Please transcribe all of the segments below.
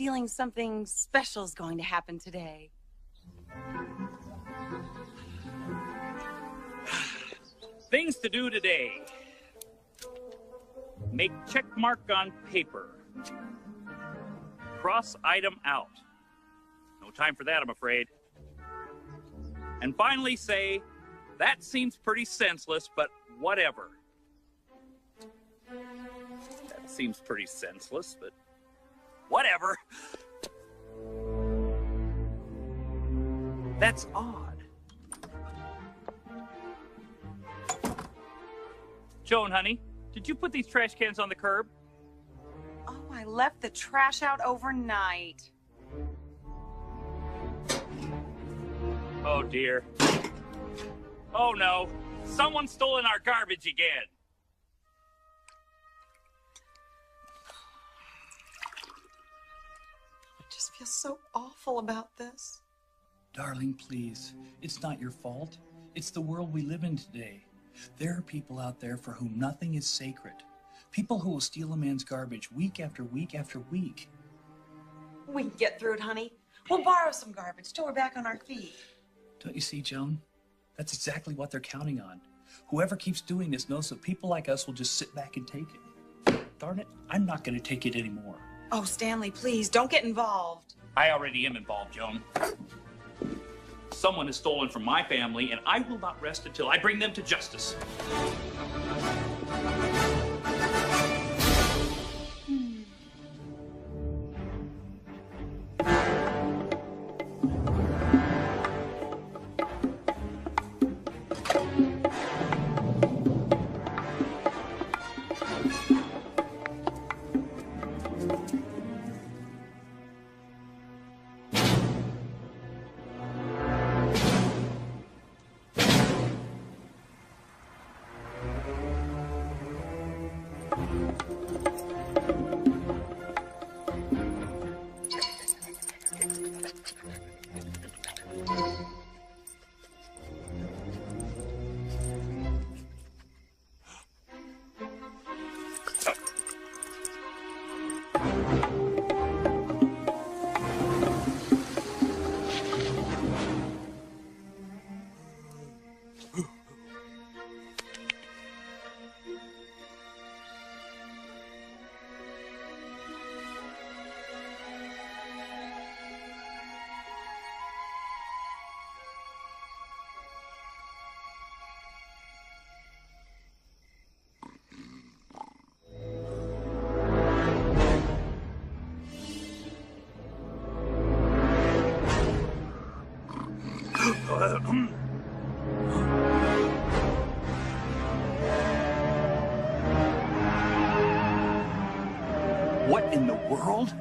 feeling something special is going to happen today. Things to do today. Make check mark on paper. Cross item out. No time for that, I'm afraid. And finally say, that seems pretty senseless, but whatever. That seems pretty senseless, but whatever. That's odd. Joan, honey, did you put these trash cans on the curb? Oh, I left the trash out overnight. Oh, dear. Oh, no. Someone's stolen our garbage again. I just feel so awful about this. Darling, please. It's not your fault. It's the world we live in today. There are people out there for whom nothing is sacred. People who will steal a man's garbage week after week after week. We can get through it, honey. We'll borrow some garbage till we're back on our feet. Don't you see, Joan? That's exactly what they're counting on. Whoever keeps doing this knows that people like us will just sit back and take it. Darn it, I'm not going to take it anymore. Oh, Stanley, please, don't get involved. I already am involved, Joan. Someone has stolen from my family, and I will not rest until I bring them to justice. What in the world?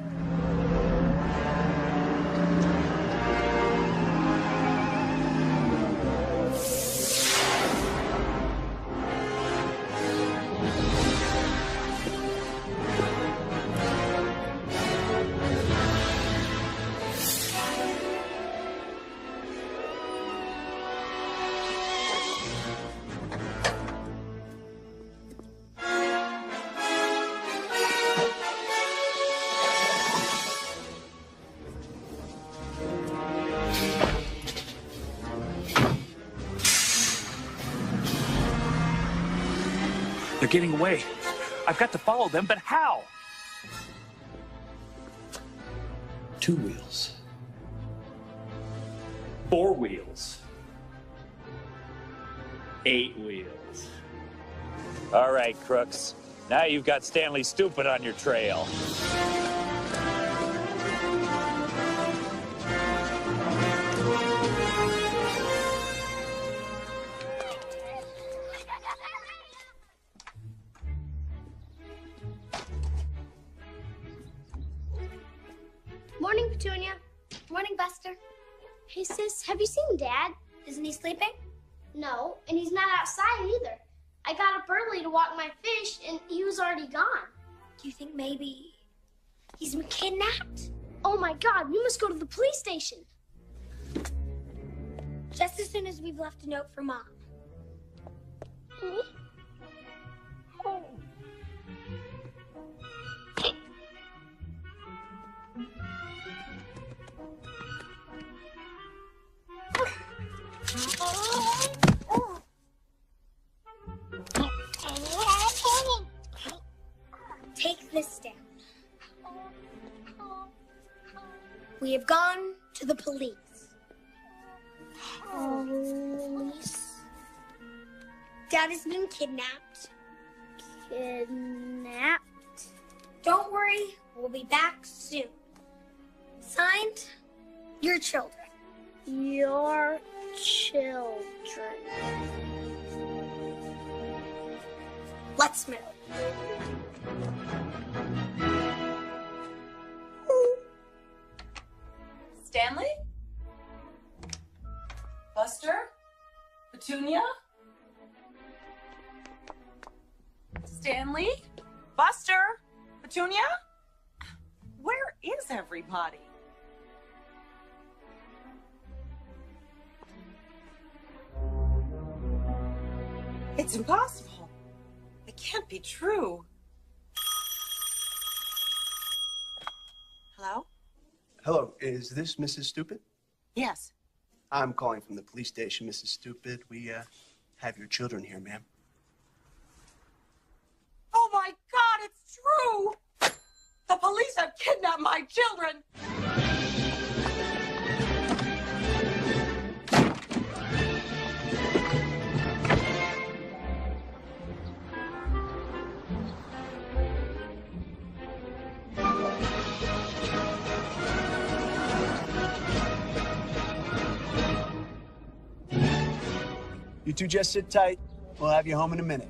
They're getting away. I've got to follow them, but how? 2 wheels. 4 wheels. 8 wheels. All right, crooks. Now you've got Stanley Stupid on your trail. Morning, Petunia. Morning, Buster. Hey, sis, have you seen Dad? Isn't he sleeping? No, and he's not outside either. I got up early to walk my fish, and he was already gone. Do you think maybe he's been kidnapped? Oh, my God, we must go to the police station. Just as soon as we've left a note for Mom. Take this down. We have gone to the police. Police? Dad has been kidnapped. Kidnapped? Don't worry, we'll be back soon. Signed, your children. Your children. Let's move. Stanley? Buster? Petunia? Stanley? Buster? Petunia? Where is everybody? It's impossible. It can't be true. Hello? Hello, is this Mrs. Stupid? Yes. I'm calling from the police station, Mrs. Stupid. We, have your children here, ma'am. Oh my God, it's true! The police have kidnapped my children! You two just sit tight. We'll have you home in a minute.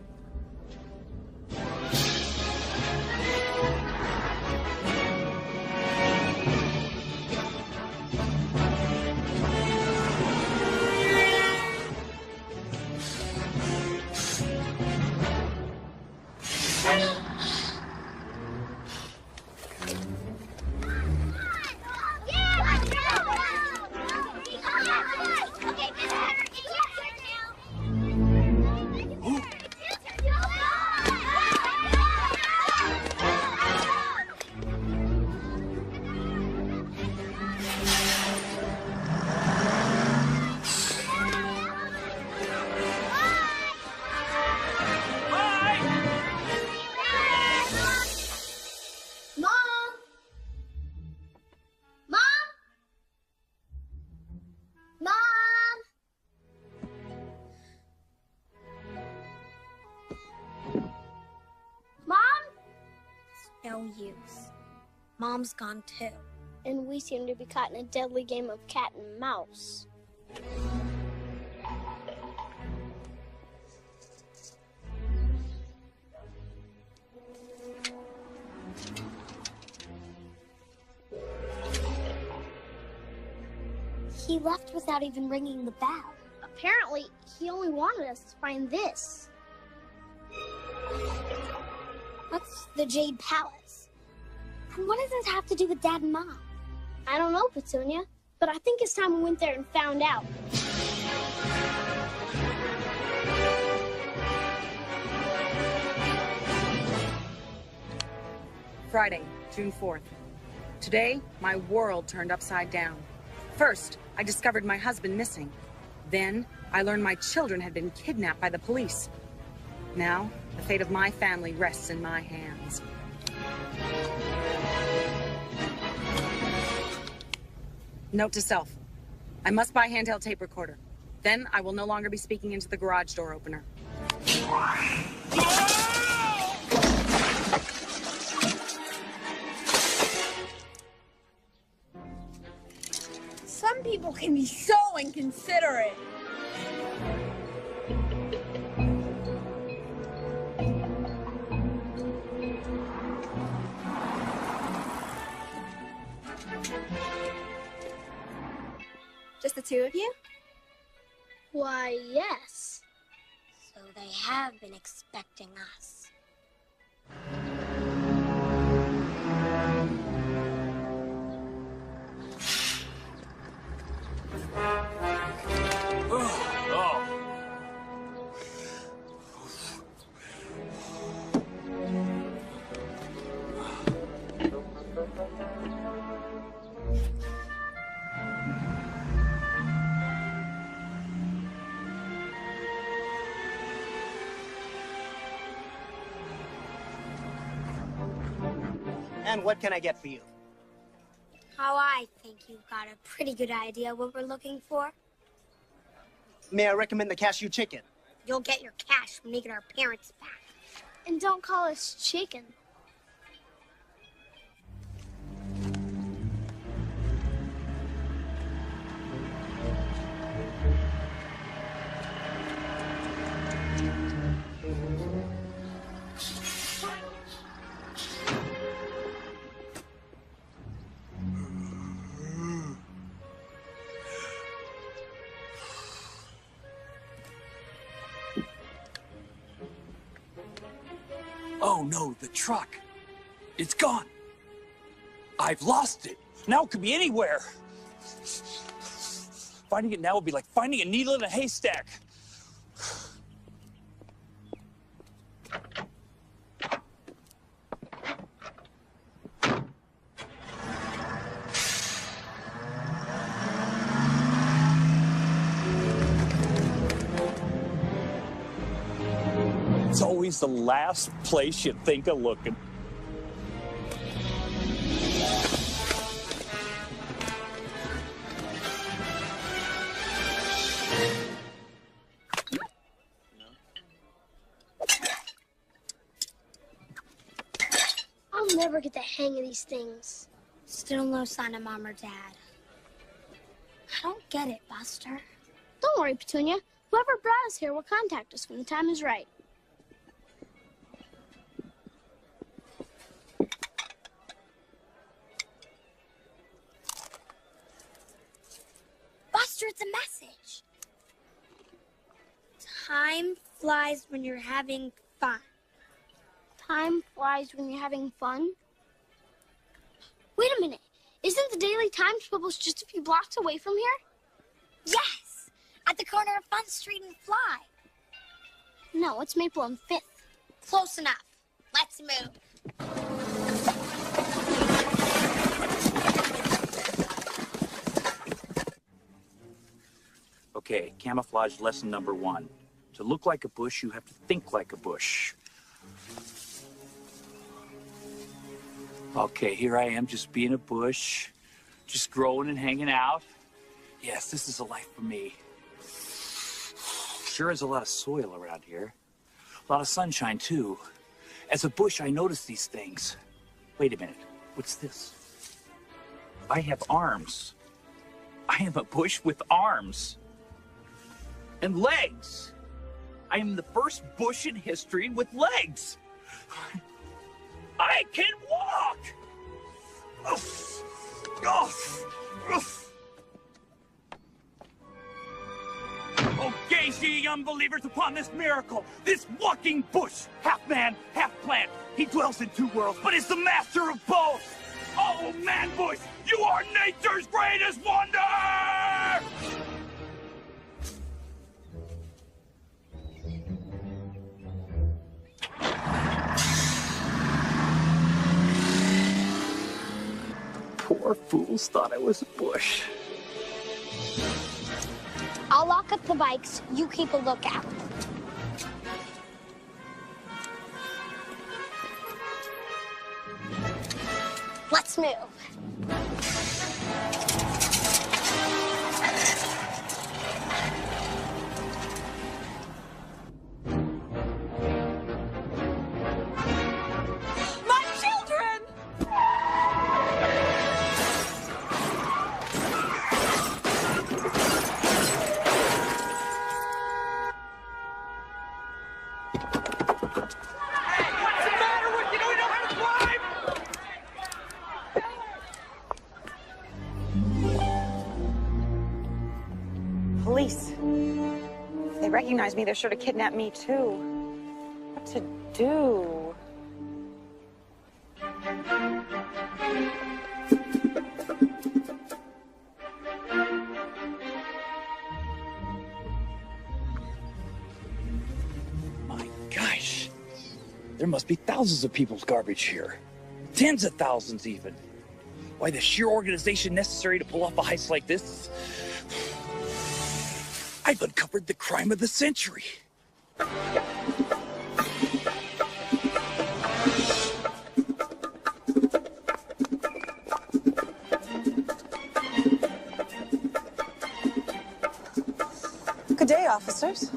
No use. Mom's gone too. And we seem to be caught in a deadly game of cat and mouse. He left without even ringing the bell. Apparently, he only wanted us to find this. What's the Jade Palace? And what does this have to do with Dad and Mom? I don't know, Petunia, but I think it's time we went there and found out. Friday, June 4th. Today, my world turned upside down. First, I discovered my husband missing. Then, I learned my children had been kidnapped by the police. Now, the fate of my family rests in my hands. Note to self. I must buy a handheld tape recorder. Then I will no longer be speaking into the garage door opener. Some people can be so inconsiderate. Just the two of you? Why, yes. So they have been expecting us. And what can I get for you? Oh, I think you've got a pretty good idea what we're looking for. May I recommend the cashew chicken? You'll get your cash when we get our parents back. And don't call us chicken. Oh no, the truck. It's gone. I've lost it. Now it could be anywhere. Finding it now would be like finding a needle in a haystack. It's always the last place you think of looking. I'll never get the hang of these things. Still no sign of Mom or Dad. I don't get it, Buster. Don't worry, Petunia. Whoever brought us here will contact us when the time is right. Buster, it's a message. Time flies when you're having fun. Time flies when you're having fun? Wait a minute. Isn't the Daily Times published just a few blocks away from here? Yes! At the corner of Fun Street and Fly. No, it's Maple and 5th. Close enough. Let's move. Okay, camouflage lesson number 1. To look like a bush, you have to think like a bush. Okay, here I am just being a bush, just growing and hanging out. Yes, this is a life for me. Sure is a lot of soil around here. A lot of sunshine, too. As a bush, I notice these things. Wait a minute, what's this? I have arms. I am a bush with arms. And legs. I am the first bush in history with legs. I can walk! Oof. Oof. Oof. Oh, gaze ye unbelievers upon this miracle, this walking bush, half man, half plant. He dwells in 2 worlds, but is the master of both. Oh, man bush, you are nature's greatest wonder! Poor fools thought I was a bush. I'll lock up the bikes. You keep a lookout. Let's move. My children! Police. If they recognize me, they're sure to kidnap me, too. What to do? My gosh. There must be thousands of people's garbage here. Tens of thousands, even. Why, the sheer organization necessary to pull off a heist like this... I've uncovered the crime of the century. officers.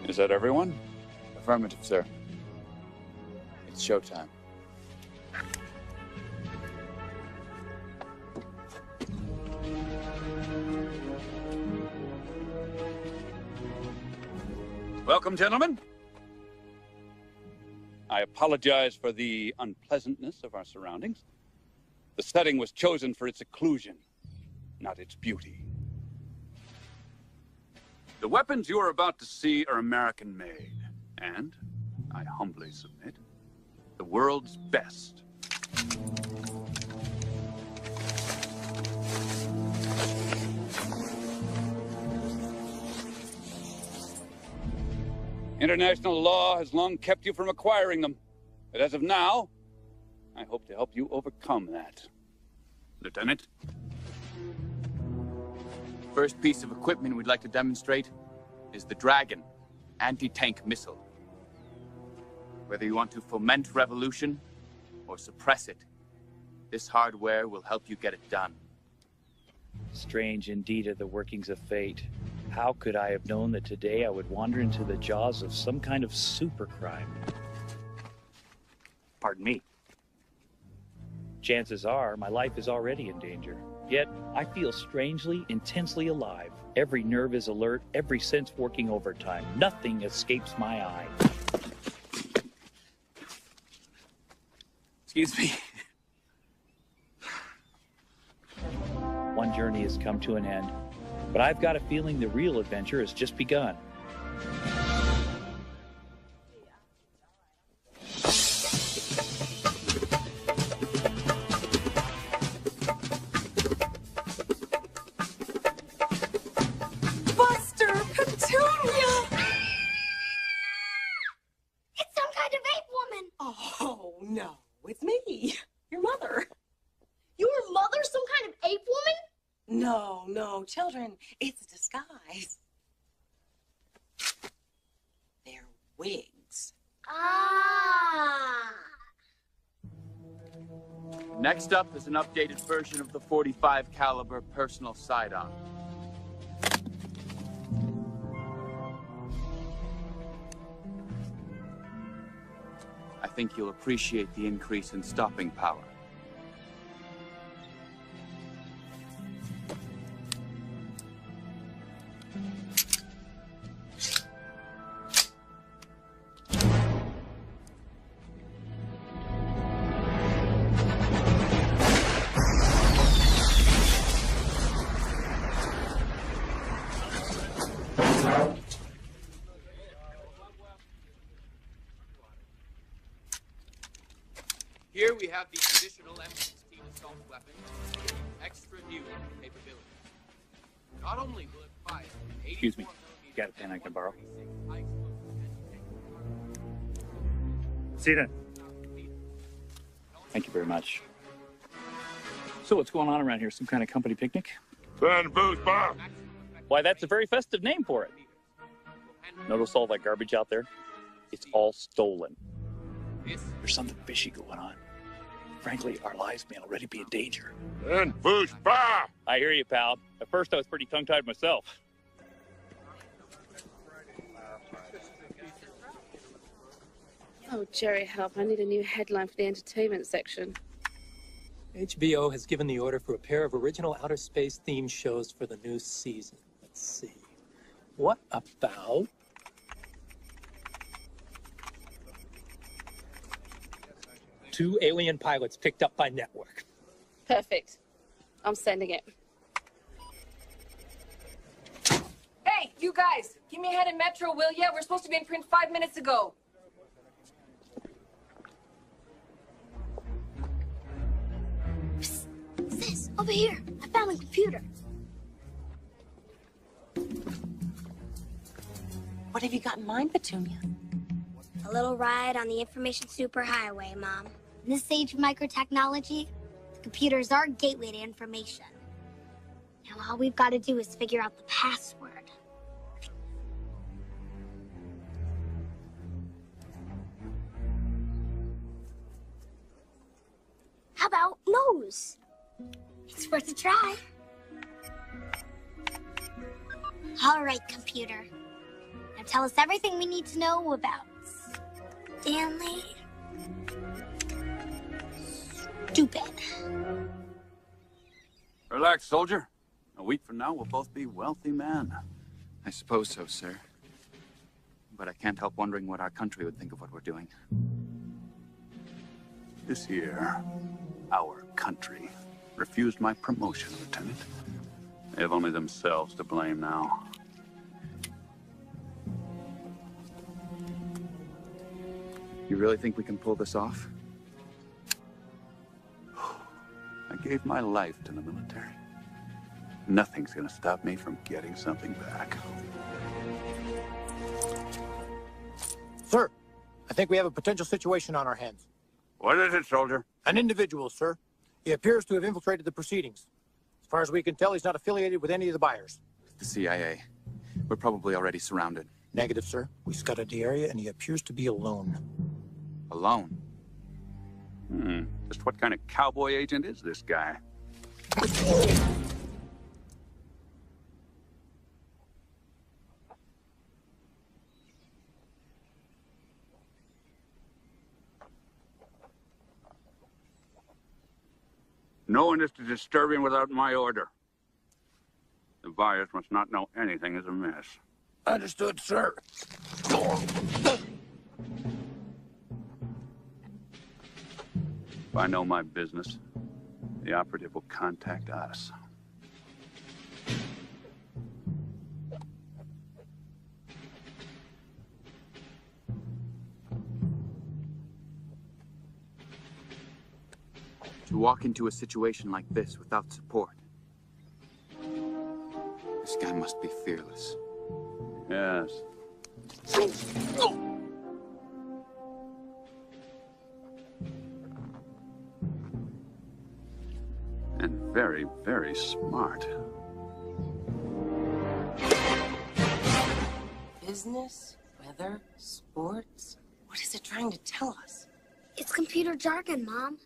Is that everyone? Affirmative, sir. It's showtime. Welcome, gentlemen. I apologize for the unpleasantness of our surroundings. The setting was chosen for its occlusion, not its beauty. The weapons you are about to see are American-made, and, I humbly submit, the world's best. International law has long kept you from acquiring them, but as of now, I hope to help you overcome that. Lieutenant? First piece of equipment we'd like to demonstrate is the Dragon anti-tank missile. Whether you want to foment revolution or suppress it, this hardware will help you get it done. Strange indeed are the workings of fate. How could I have known that today I would wander into the jaws of some kind of super crime? Pardon me. Chances are my life is already in danger. Yet, I feel strangely, intensely alive. Every nerve is alert, every sense working overtime. Nothing escapes my eye. Excuse me. One journey has come to an end, but I've got a feeling the real adventure has just begun. No, children, it's a disguise. They're wigs. Ah. Next up is an updated version of the .45 caliber personal sidearm. I think you'll appreciate the increase in stopping power. Here we have the traditional M16 assault weapon with extra new capability. Not only will it fire... Excuse me. You got a pen I can borrow? See you then. Thank you very much. So what's going on around here? Some kind of company picnic? Fun booze bar. Why, that's a very festive name for it. Notice all that garbage out there? It's all stolen. There's something fishy going on. Frankly, our lives may already be in danger. And booze bar. I hear you, pal. At first, I was pretty tongue-tied myself. Oh, Jerry, help. I need a new headline for the entertainment section. HBO has given the order for a pair of original outer space themed shows for the new season. Let's see. What about... Two alien pilots picked up by network. Perfect. I'm sending it. Hey, You guys, give me a hand in Metro, will ya? We're supposed to be in print 5 minutes ago. Psst. Sis, over here. I found a computer. What have you got in mind, Petunia? A little ride on the information superhighway, Mom. In this age of microtechnology, the computer is our gateway to information. Now all we've got to do is figure out the password. How about nose? It's worth a try. All right, computer. Now tell us everything we need to know about Stanley Stupid. Relax, soldier. A week from now, we'll both be wealthy men. I suppose so, sir. But I can't help wondering what our country would think of what we're doing. This year, our country refused my promotion, Lieutenant. They have only themselves to blame now. You really think we can pull this off? I gave my life to the military. Nothing's gonna stop me from getting something back. Sir, I think we have a potential situation on our hands. What is it, soldier? An individual, sir. He appears to have infiltrated the proceedings. As far as we can tell, he's not affiliated with any of the buyers. The CIA. We're probably already surrounded. Negative, sir. We scouted the area, and he appears to be alone. Alone? Just what kind of cowboy agent is this guy? No one is to disturb him without my order. The buyers must not know anything is amiss. Understood, sir. If I know my business, the operative will contact us. To walk into a situation like this without support. This guy must be fearless. Yes. And very, very smart. Business, weather, sports. What is it trying to tell us? It's computer jargon, Mom.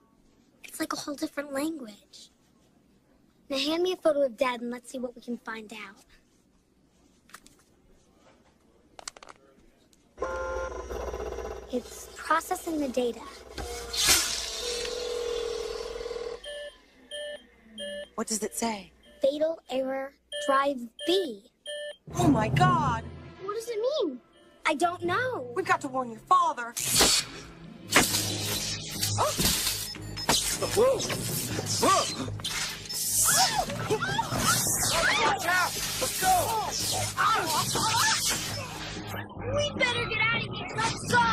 It's like a whole different language. Now hand me a photo of Dad and let's see what we can find out. It's processing the data. What does it say? Fatal error, drive B. Oh my God! What does it mean? I don't know. We've got to warn your father. Oh. Whoa! Whoa! Watch out! Let's go! We better get out of here. Let's go!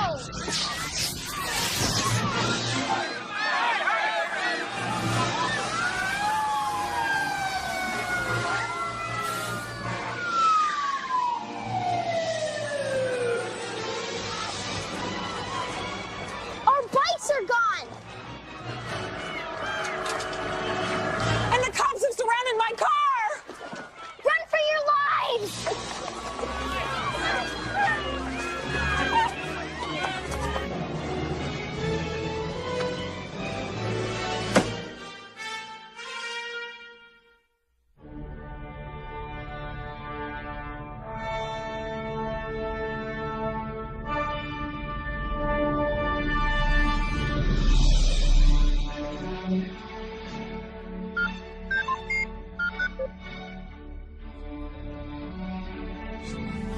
Our bikes are gone! And the cops have surrounded my car! Run for your lives!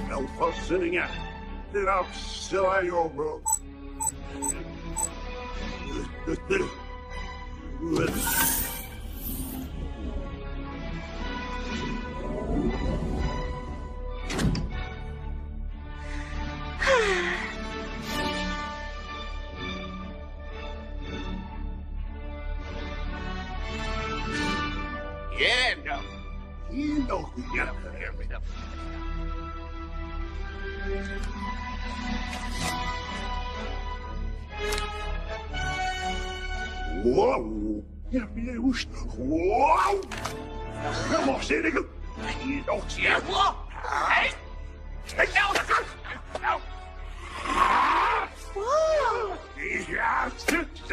No fussing at. Get out, silly over. Yeah, no. You know who you are. Whoa! Ja, Deus! Whoa! Come on, Senegal! You don't see it. Hey! Hey, no! No! Whoa! Yeah, it's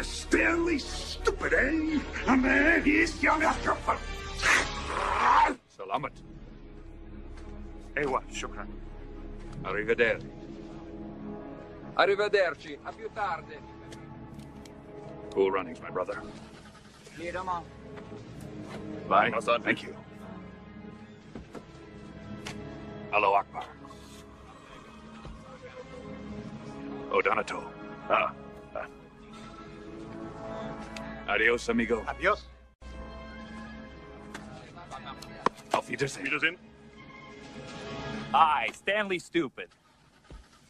Stanley stupid, eh? A man, he's young after fun. Salamat. Ewa, shukran. Arrivederci. Arrivederci. A più tardi. Cool runnings, my brother. Lead 'em on. Bye. Thank you. Allahu Akbar. Odonato. Adios, amigo. Adios. Auf Wiedersehen. Wiedersehen. Hi, Stanley Stupid.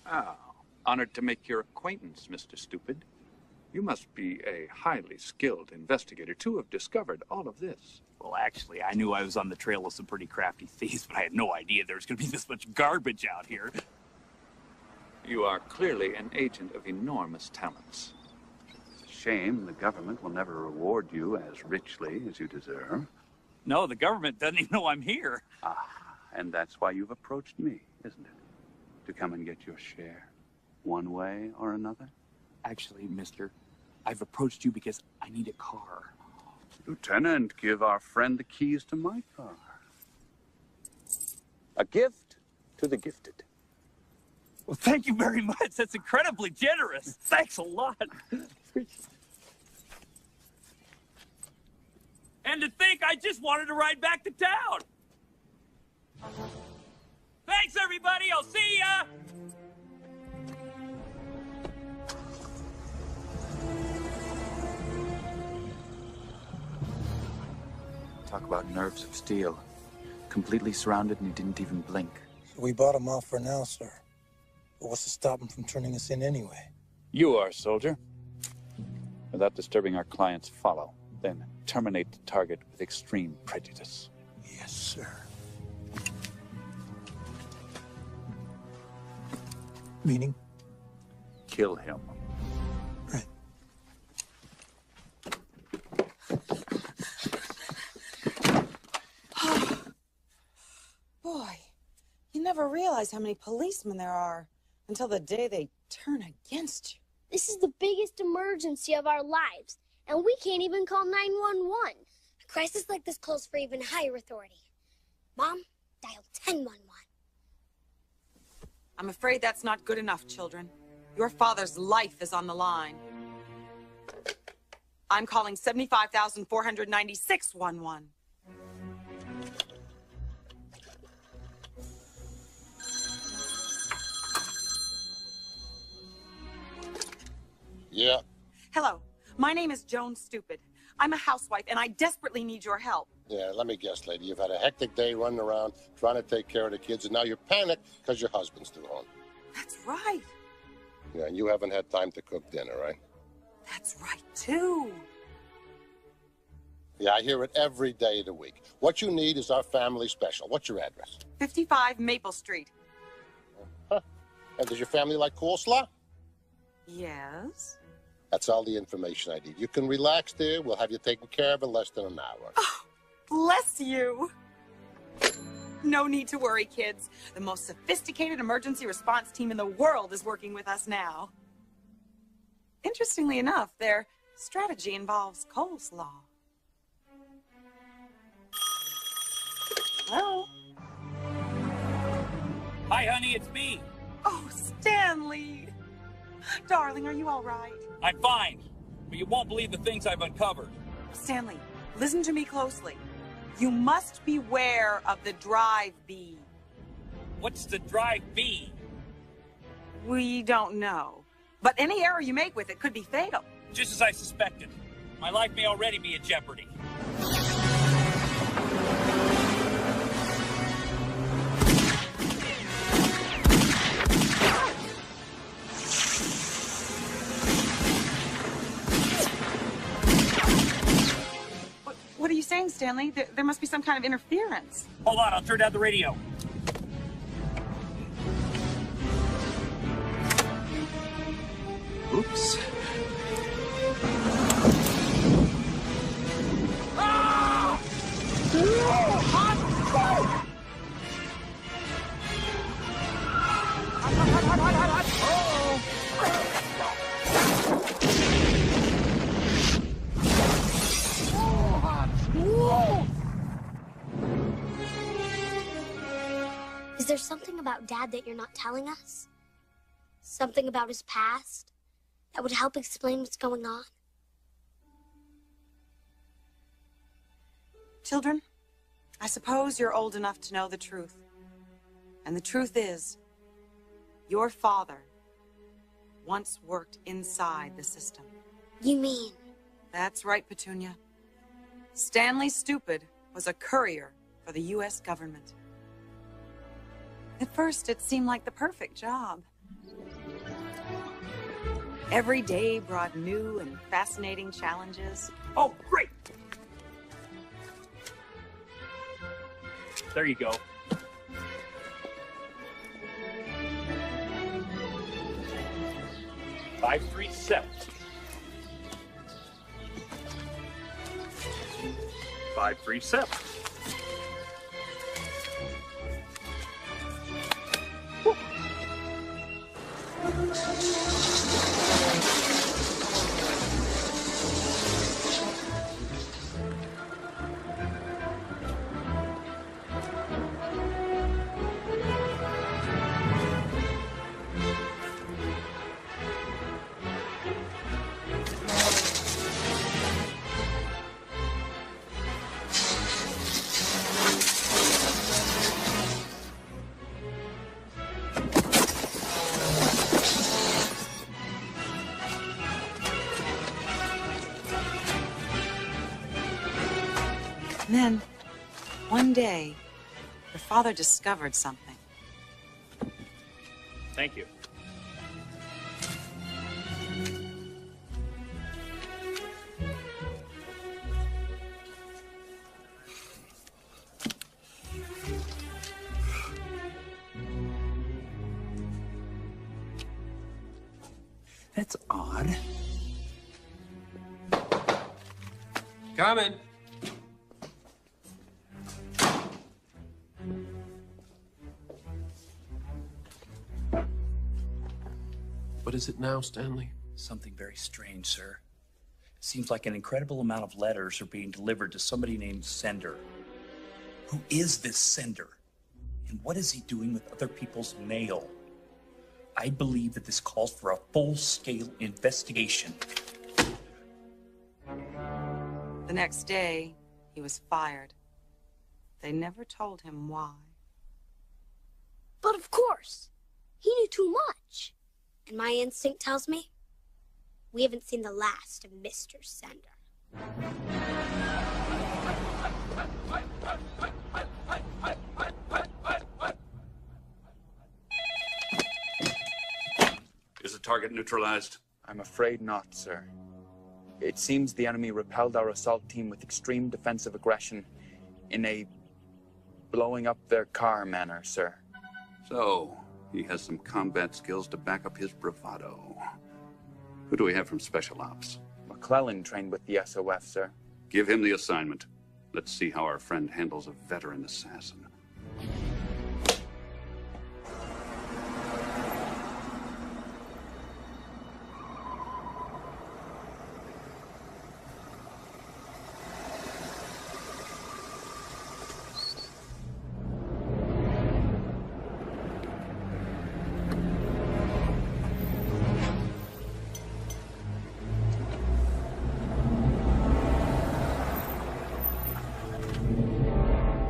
Ah, honored to make your acquaintance, Mr. Stupid. You must be a highly skilled investigator to have discovered all of this. Well, actually, I knew I was on the trail of some pretty crafty thieves, but I had no idea there was going to be this much garbage out here. You are clearly an agent of enormous talents. It's a shame the government will never reward you as richly as you deserve. No, the government doesn't even know I'm here. Ah, and that's why you've approached me, isn't it? To come and get your share, one way or another? Actually, mister, I've approached you because I need a car. Lieutenant, give our friend the keys to my car. A gift to the gifted. Well, thank you very much. That's incredibly generous. Thanks a lot. And to think I just wanted to ride back to town. Thanks, everybody. I'll see ya. Talk about nerves of steel. Completely surrounded and he didn't even blink. We bought him off for now, sir. But what's to stop him from turning us in anyway? You are, soldier. Without disturbing our client's follow, then terminate the target with extreme prejudice. Yes, sir. Meaning? Kill him. Right. Boy, you never realize how many policemen there are until the day they turn against you. This is the biggest emergency of our lives, and we can't even call 911. A crisis like this calls for even higher authority. Mom, dial 1011. I'm afraid that's not good enough, children. Your father's life is on the line. I'm calling 75,496-11. Yeah. Hello, my name is Joan Stupid. I'm a housewife, and I desperately need your help. Yeah, let me guess, lady. You've had a hectic day running around trying to take care of the kids, and now you're panicked because your husband's due home. That's right. Yeah, and you haven't had time to cook dinner, right? That's right, too. Yeah, I hear it every day of the week. What you need is our family special. What's your address? 55 Maple Street. Huh. And does your family like coleslaw? Yes. That's all the information I need. You can relax there. We'll have you taken care of in less than an hour. Oh, bless you. No need to worry, kids. The most sophisticated emergency response team in the world is working with us now. Interestingly enough, their strategy involves coleslaw. Hello? Hi, honey, it's me. Oh, Stanley. Darling, are you all right? I'm fine, but you won't believe the things I've uncovered. Stanley, listen to me closely. You must beware of the drive B. What's the drive B? We don't know. But any error you make with it could be fatal. Just as I suspected. My life may already be in jeopardy. What are you saying, Stanley? There must be some kind of interference. Hold on, I'll turn down the radio. Oops. Ah! Hot smoke! Is there something about Dad that you're not telling us? Something about his past that would help explain what's going on? Children, I suppose you're old enough to know the truth. And the truth is, your father once worked inside the system. You mean? That's right, Petunia. Stanley Stupid was a courier for the U.S. government. At first, it seemed like the perfect job. Every day brought new and fascinating challenges. Oh, great! There you go. Five, 3, 7. 5, 3, 7. And then, one day, your father discovered something. Thank you. That's odd. Coming. What is it now, Stanley? Something very strange, sir. It seems like an incredible amount of letters are being delivered to somebody named Sender. Who is this Sender? And what is he doing with other people's mail? I believe that this calls for a full-scale investigation. The next day, he was fired. They never told him why. But of course, he knew too much. And my instinct tells me we haven't seen the last of Mr. Sender. Is the target neutralized? I'm afraid not, sir. It seems the enemy repelled our assault team with extreme defensive aggression in a blowing up their car manner, sir. So, he has some combat skills to back up his bravado. Who do we have from Special Ops? McClellan trained with the SOF, sir. Give him the assignment. Let's see how our friend handles a veteran assassin.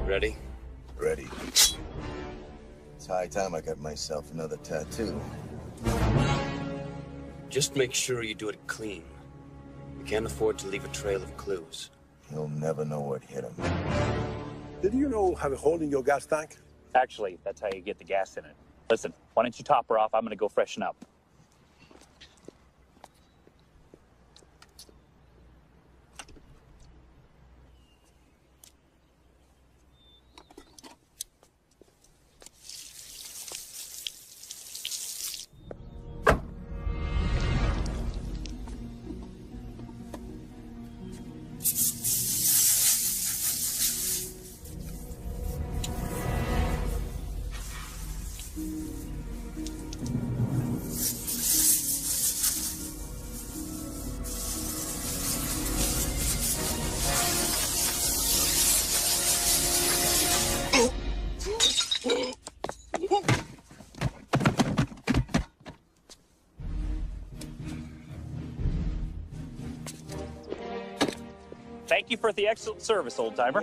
Ready? Ready. It's high time I got myself another tattoo. Just make sure you do it clean. We can't afford to leave a trail of clues. He'll never know what hit him. Did you know have a hole in your gas tank? Actually, that's how you get the gas in it. Listen, why don't you top her off? I'm gonna go freshen up. Thank you for the excellent service, old-timer.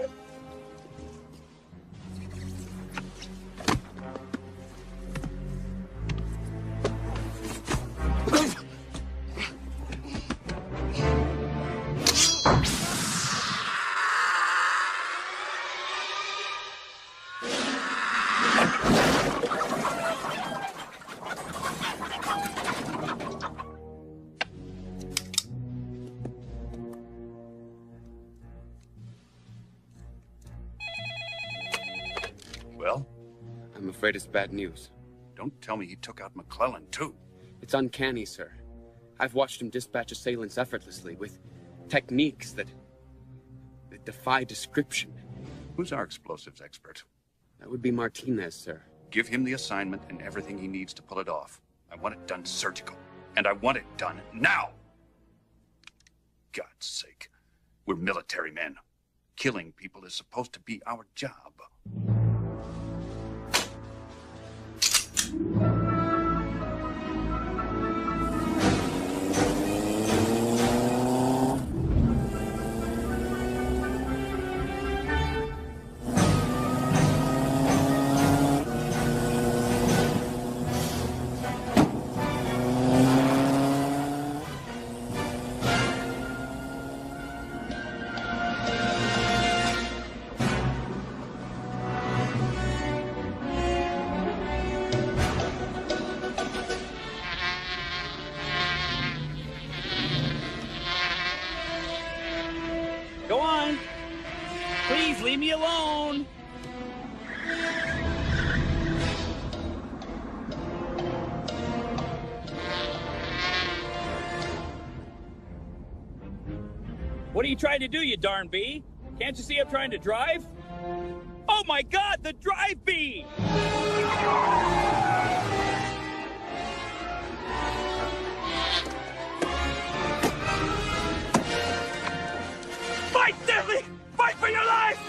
Well? I'm afraid it's bad news. Don't tell me he took out McClellan, too. It's uncanny, sir. I've watched him dispatch assailants effortlessly with techniques that defy description. Who's our explosives expert? That would be Martinez, sir. Give him the assignment and everything he needs to pull it off. I want it done surgical. And I want it done now! God's sake. We're military men. Killing people is supposed to be our job. Go on. Please leave me alone. What are you trying to do, you darn bee? Can't you see I'm trying to drive? Oh my God, the drive bee! Fight, Stanley! Fight for your life!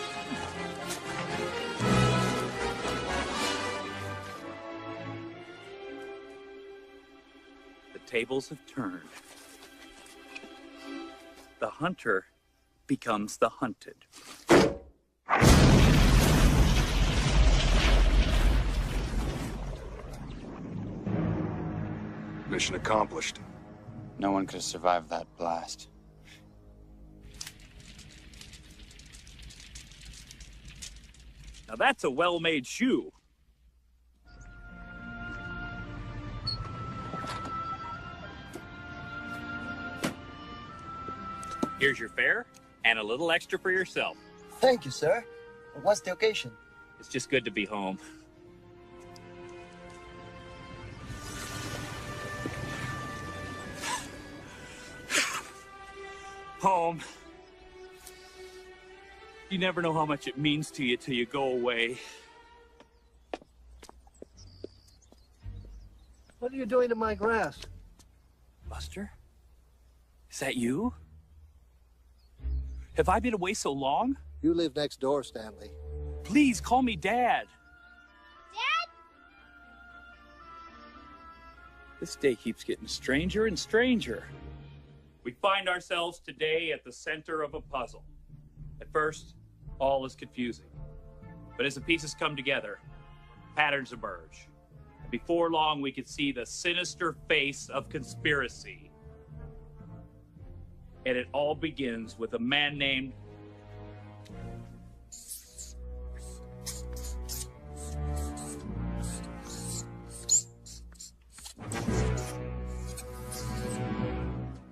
The tables have turned. The hunter becomes the hunted. Mission accomplished. No one could have survived that blast. Now that's a well-made shoe. Here's your fare, and a little extra for yourself. Thank you, sir. What's the occasion? It's just good to be home. Home. You never know how much it means to you till you go away. What are you doing to my grass? Buster? Is that you? Have I been away so long? You live next door, Stanley. Please call me Dad. Dad? This day keeps getting stranger and stranger. We find ourselves today at the center of a puzzle. At first, all is confusing. But as the pieces come together, patterns emerge. And before long, we can see the sinister face of conspiracy. And it all begins with a man named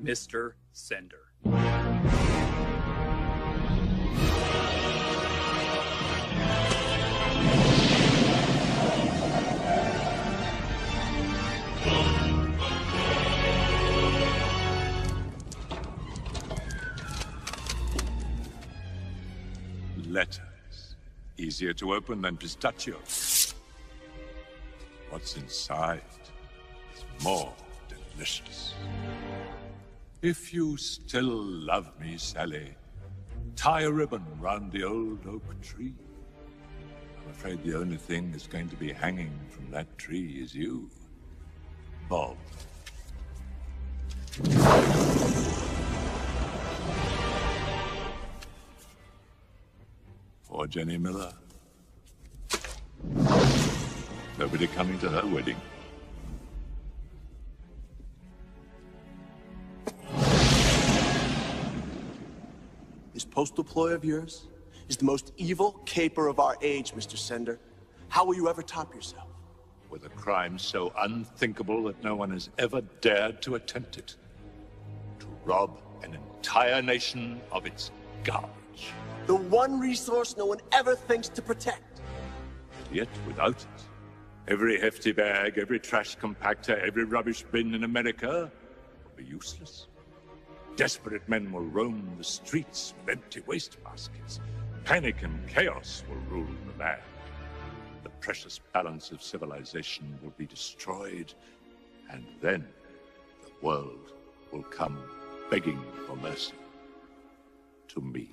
Mr. Sender. Letters. Easier to open than pistachios. What's inside is more delicious. If you still love me, Sally, tie a ribbon round the old oak tree. I'm afraid the only thing that's going to be hanging from that tree is you, Bob. Or Jenny Miller. Nobody coming to her wedding. This postal ploy of yours is the most evil caper of our age, Mr. Sender. How will you ever top yourself? With a crime so unthinkable that no one has ever dared to attempt it. To rob an entire nation of its garbage. The one resource no one ever thinks to protect. Yet without it, every hefty bag, every trash compactor, every rubbish bin in America will be useless. Desperate men will roam the streets with empty waste baskets. Panic and chaos will rule the land. The precious balance of civilization will be destroyed, and then the world will come begging for mercy to me.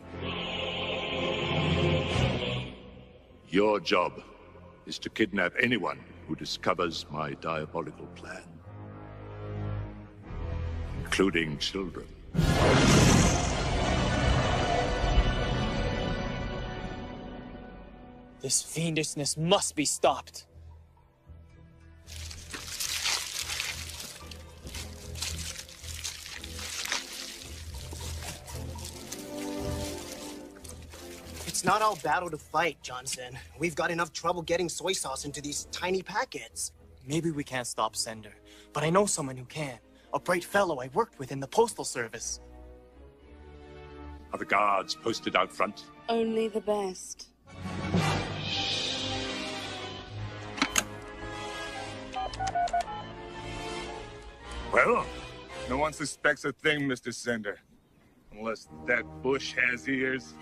Your job is to kidnap anyone who discovers my diabolical plan, including children. This fiendishness must be stopped. It's not our battle to fight, Johnson. We've got enough trouble getting soy sauce into these tiny packets. Maybe we can't stop Sender, but I know someone who can. A bright fellow I worked with in the Postal Service. Are the guards posted out front? Only the best. Well, no one suspects a thing, Mr. Sender. Unless that bush has ears.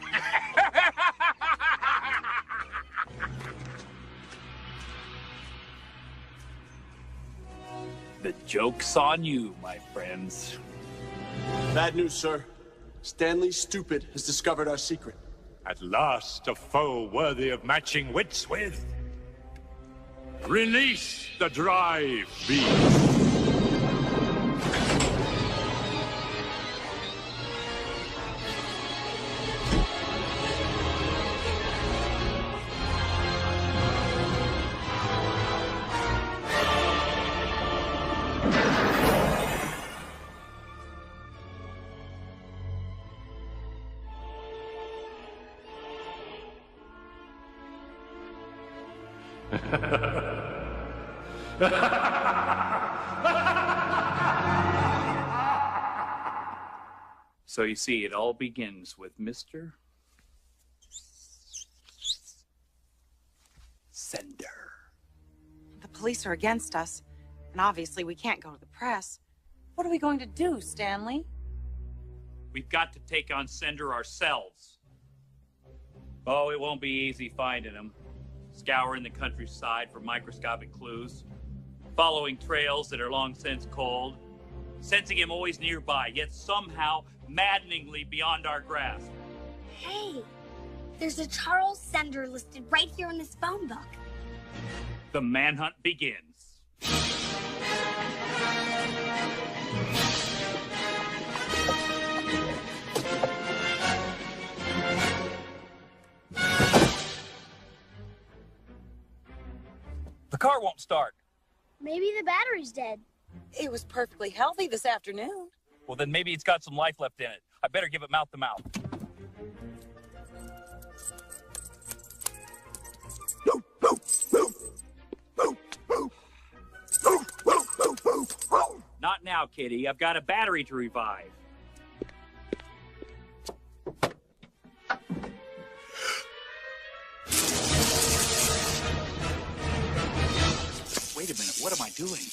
The joke's on you, my friends. Bad news, sir. Stanley Stupid has discovered our secret. At last, a foe worthy of matching wits with. Release the drive beast. So you see, it all begins with Mr. Sender. The police are against us, and obviously we can't go to the press. What are we going to do, Stanley? We've got to take on Sender ourselves. Oh, it won't be easy finding him. Scouring the countryside for microscopic clues, following trails that are long since cold, sensing him always nearby, yet somehow maddeningly beyond our grasp. Hey, there's a Charles Sender listed right here in this phone book. The manhunt begins. The car won't start. Maybe the battery's dead. It was perfectly healthy this afternoon. Well, then maybe it's got some life left in it. I better give it mouth to mouth. Not now, kitty. I've got a battery to revive. Wait a minute, what am I doing?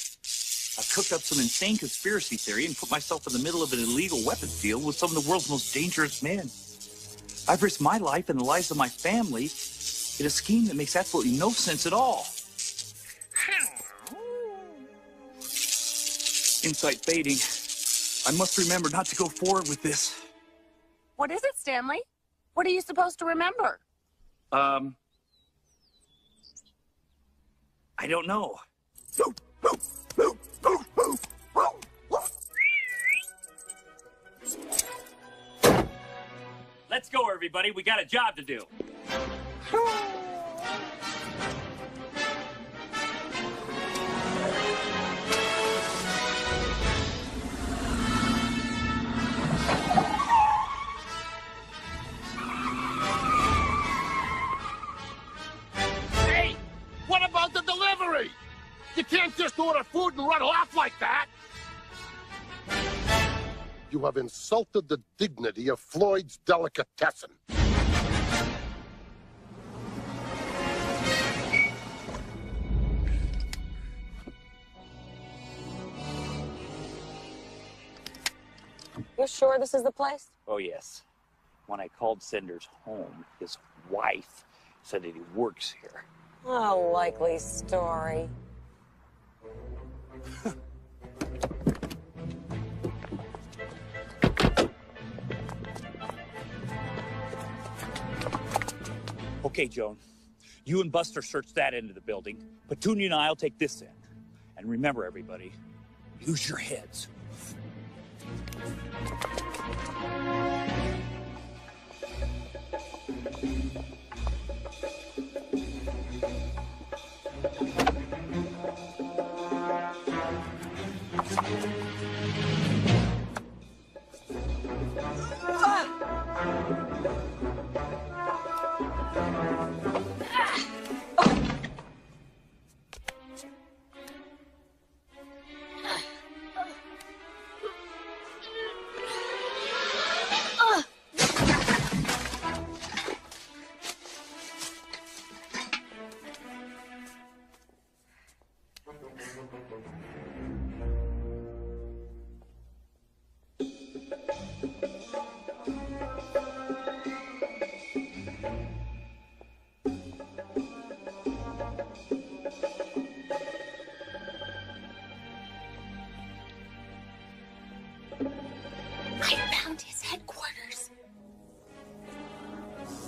I've cooked up some insane conspiracy theory and put myself in the middle of an illegal weapons deal with some of the world's most dangerous men. I've risked my life and the lives of my family in a scheme that makes absolutely no sense at all. Insight fading. I must remember not to go forward with this. What is it, Stanley? What are you supposed to remember? I don't know. Let's go, everybody. We got a job to do. Hey, what about the delivery? You can't just order food and run off like that. You have insulted the dignity of Floyd's Delicatessen. You're sure this is the place? Oh, yes. When I called Sender's home, his wife said that he works here. A likely story. Okay, Joan. You and Buster search that end of the building. Petunia and I'll take this end. And remember, everybody, use your heads.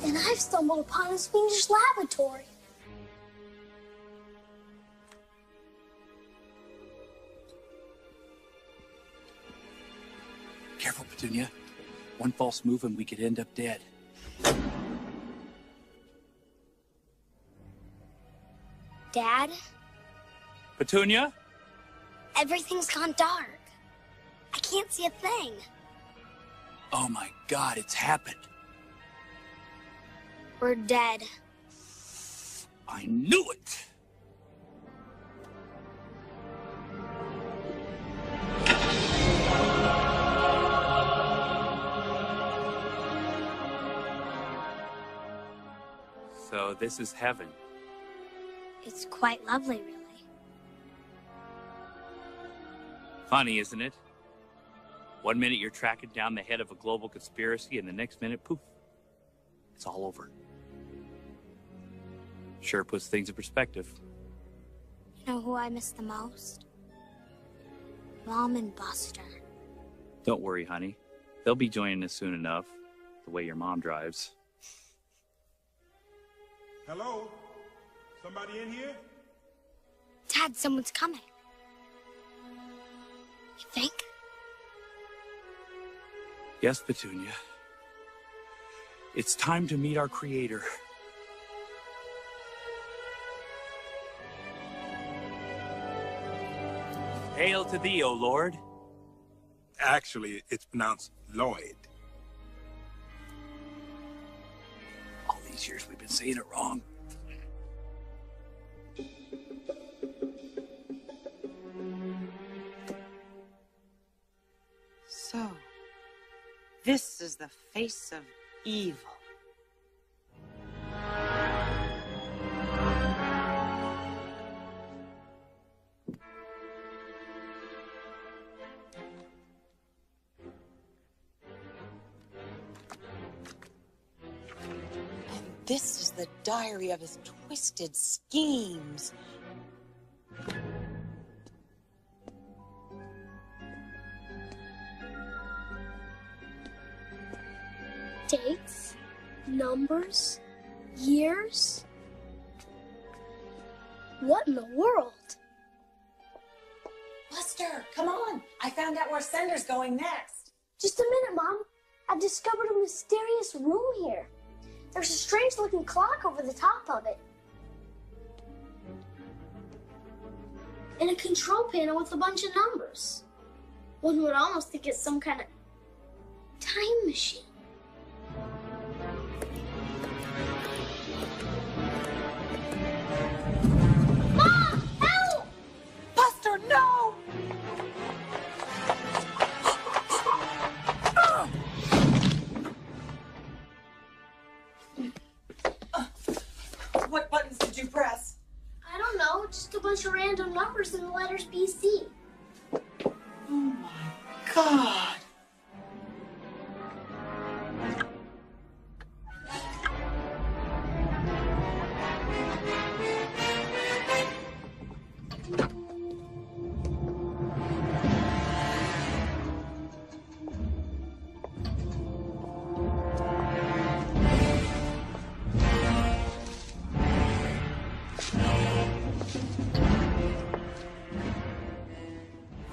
And I've stumbled upon his fiendish laboratory. Careful, Petunia. One false move and we could end up dead. Dad, Petunia? everything's gone dark. I can't see a thing. Oh my God, it's happened. We're dead. I knew it! So this is heaven. It's quite lovely, really. Funny, isn't it? One minute you're tracking down the head of a global conspiracy, and the next minute, poof, it's all over. Sure puts things in perspective. You know who I miss the most? Mom and Buster. Don't worry, honey. They'll be joining us soon enough, the way your mom drives. Hello? Somebody in here? Dad, someone's coming. You think? Yes, Petunia. It's time to meet our creator. Hail to thee, O Lord. Actually, it's pronounced Lloyd. All these years we've been saying it wrong. So, this is the face of evil. And this is the diary of his twisted schemes. Dates? Numbers? Years? What in the world? Buster, come on. I found out where Sender's going next. Just a minute, Mom. I've discovered a mysterious room here. There's a strange-looking clock over the top of it. And a control panel with a bunch of numbers. One would almost think it's some kind of time machine. Mom! Help! Buster, no! What buttons did you press? I don't know, just a bunch of random numbers and the letters BC. Oh my God.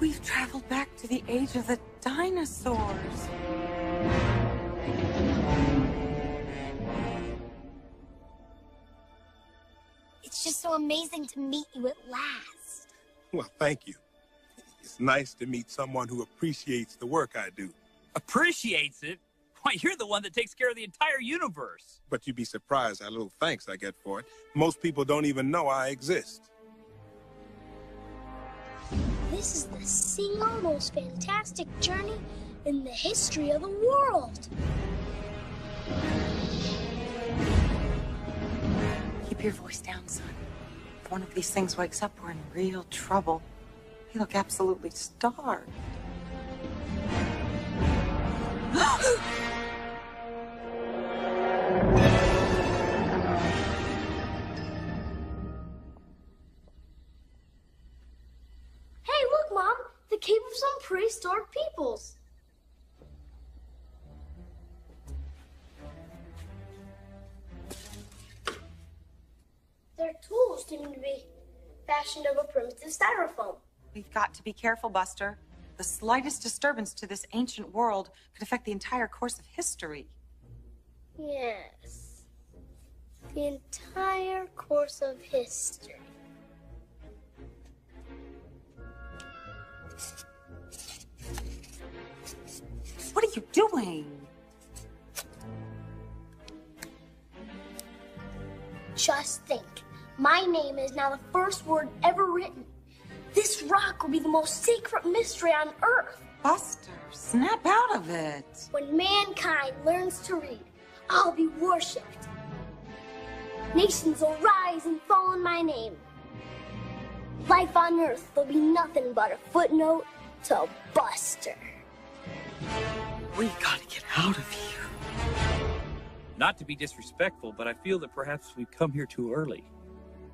We've traveled back to the age of the dinosaurs. It's just so amazing to meet you at last. Well, thank you. It's nice to meet someone who appreciates the work I do. Appreciates it? Why, you're the one that takes care of the entire universe. But you'd be surprised how little thanks I get for it. Most people don't even know I exist. This is the single most fantastic journey in the history of the world. Keep your voice down, son. If one of these things wakes up, we're in real trouble. You look absolutely starved. Hey, look, Mom! The cave of some prehistoric peoples. Their tools seem to be fashioned of a primitive styrofoam. We've got to be careful, Buster. The slightest disturbance to this ancient world could affect the entire course of history. Yes. The entire course of history. What are you doing? Just think. My name is now the first word ever written. This rock will be the most secret mystery on Earth. Buster, snap out of it. When mankind learns to read, I'll be worshipped. Nations will rise and fall in my name. Life on Earth will be nothing but a footnote to Buster. We gotta get out of here. Not to be disrespectful, but I feel that perhaps we've come here too early.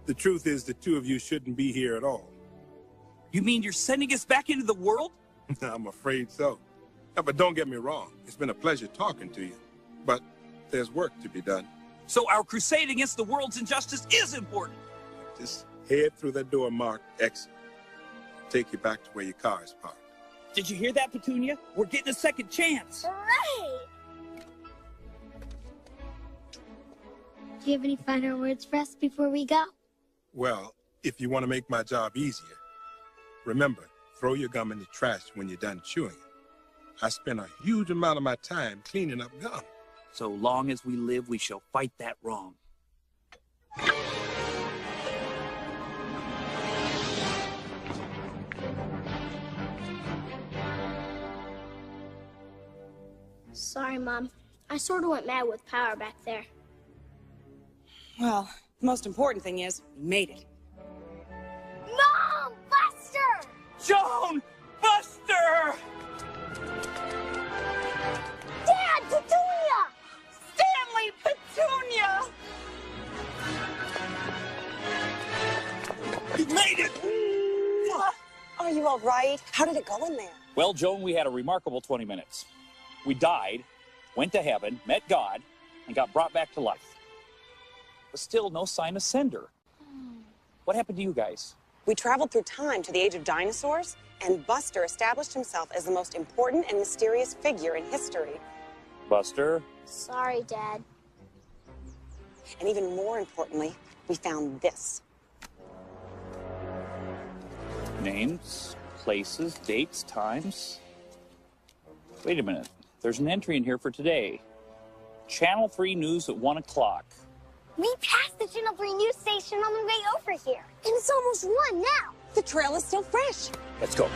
The truth is the two of you shouldn't be here at all. You mean you're sending us back into the world? I'm afraid so. But don't get me wrong. It's been a pleasure talking to you. But there's work to be done. So our crusade against the world's injustice is important. Just head through that door marked exit. Take you back to where your car is parked. Did you hear that, Petunia? We're getting a second chance. Hooray! Do you have any final words for us before we go? Well, if you want to make my job easier, remember, throw your gum in the trash when you're done chewing it. I spend a huge amount of my time cleaning up gum. So long as we live, we shall fight that wrong. Sorry, Mom. I sort of went mad with power back there. Well, the most important thing is we made it. Mom! Buster! Joan! Buster! Dad! Petunia! Stanley! Petunia! You made it! Are you all right? How did it go in there? Well, Joan, we had a remarkable 20 minutes. We died, went to heaven, met God, and got brought back to life. But still no sign of Cinder. What happened to you guys? We traveled through time to the age of dinosaurs, and Buster established himself as the most important and mysterious figure in history. Buster? Sorry, Dad. And even more importantly, we found this. Names, places, dates, times. Wait a minute. There's an entry in here for today. Channel 3 news at 1 o'clock. We passed the Channel 3 news station on the way over here. And it's almost 1 now. The trail is still fresh. Let's go.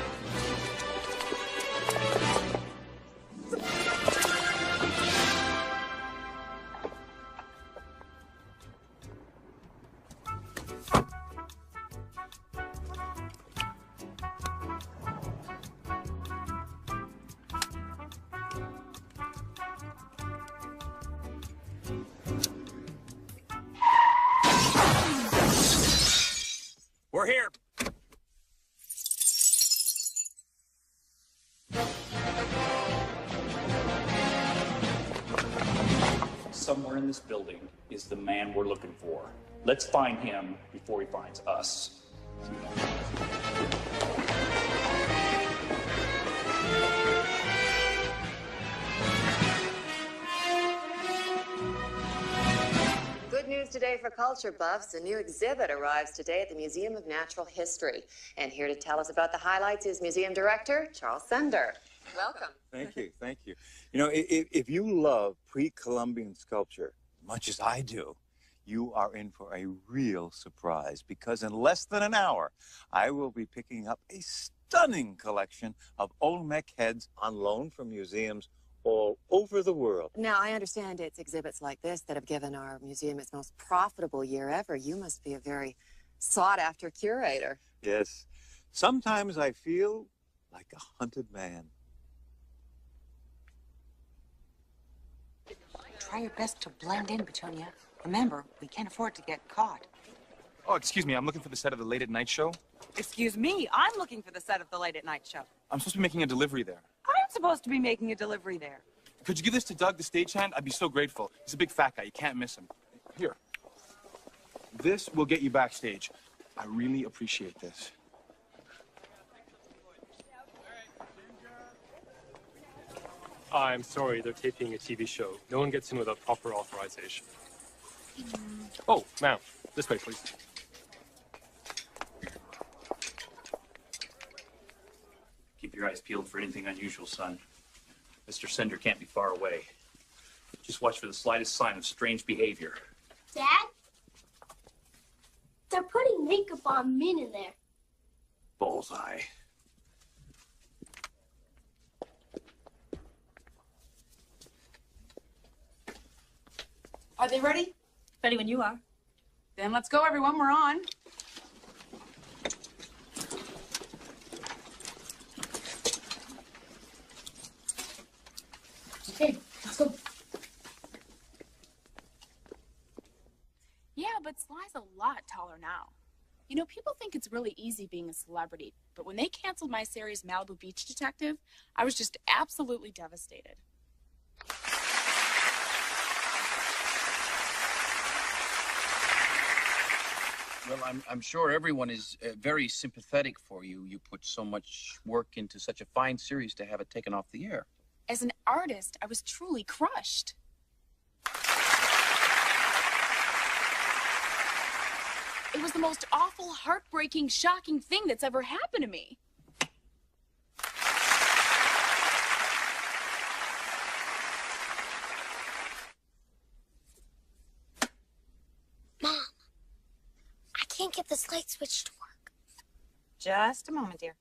We're here. Somewhere in this building is the man we're looking for. Let's find him before he finds us. Good news today for culture buffs. A new exhibit arrives today at the Museum of Natural History. And here to tell us about the highlights is Museum Director Charles Sender. Welcome. Thank you, thank you. You know, if you love pre-Columbian sculpture, much as I do, you are in for a real surprise, because in less than an hour, I will be picking up a stunning collection of Olmec heads on loan from museums all over the world. Now, I understand it's exhibits like this that have given our museum its most profitable year ever. You must be a very sought-after curator. Yes. Sometimes I feel like a hunted man. Try your best to blend in, Petunia. Remember, we can't afford to get caught. Oh, excuse me. I'm looking for the set of the Late at Night show. Excuse me, I'm looking for the set of the Late at Night show. I'm supposed to be making a delivery there. I'm supposed to be making a delivery there. Could you give this to Doug, the stagehand? I'd be so grateful. He's a big fat guy. You can't miss him. Here. This will get you backstage. I really appreciate this. I'm sorry, they're taping a TV show. No one gets in without proper authorization. Oh, ma'am, this way, please. Keep your eyes peeled for anything unusual, son. Mr. Sender can't be far away. Just watch for the slightest sign of strange behavior. Dad? They're putting makeup on Min in there. Bullseye. Are they ready? Ready when you are. Then let's go, everyone. We're on. Okay, let's go. Yeah, but Sly's a lot taller now. You know, people think it's really easy being a celebrity, but when they canceled my series Malibu Beach Detective, I was just absolutely devastated. Well, I'm sure everyone is very sympathetic for you. You put so much work into such a fine series to have it taken off the air. As an artist, I was truly crushed. It was the most awful, heartbreaking, shocking thing that's ever happened to me. Mom, I can't get this light switch to work. Just a moment, dear.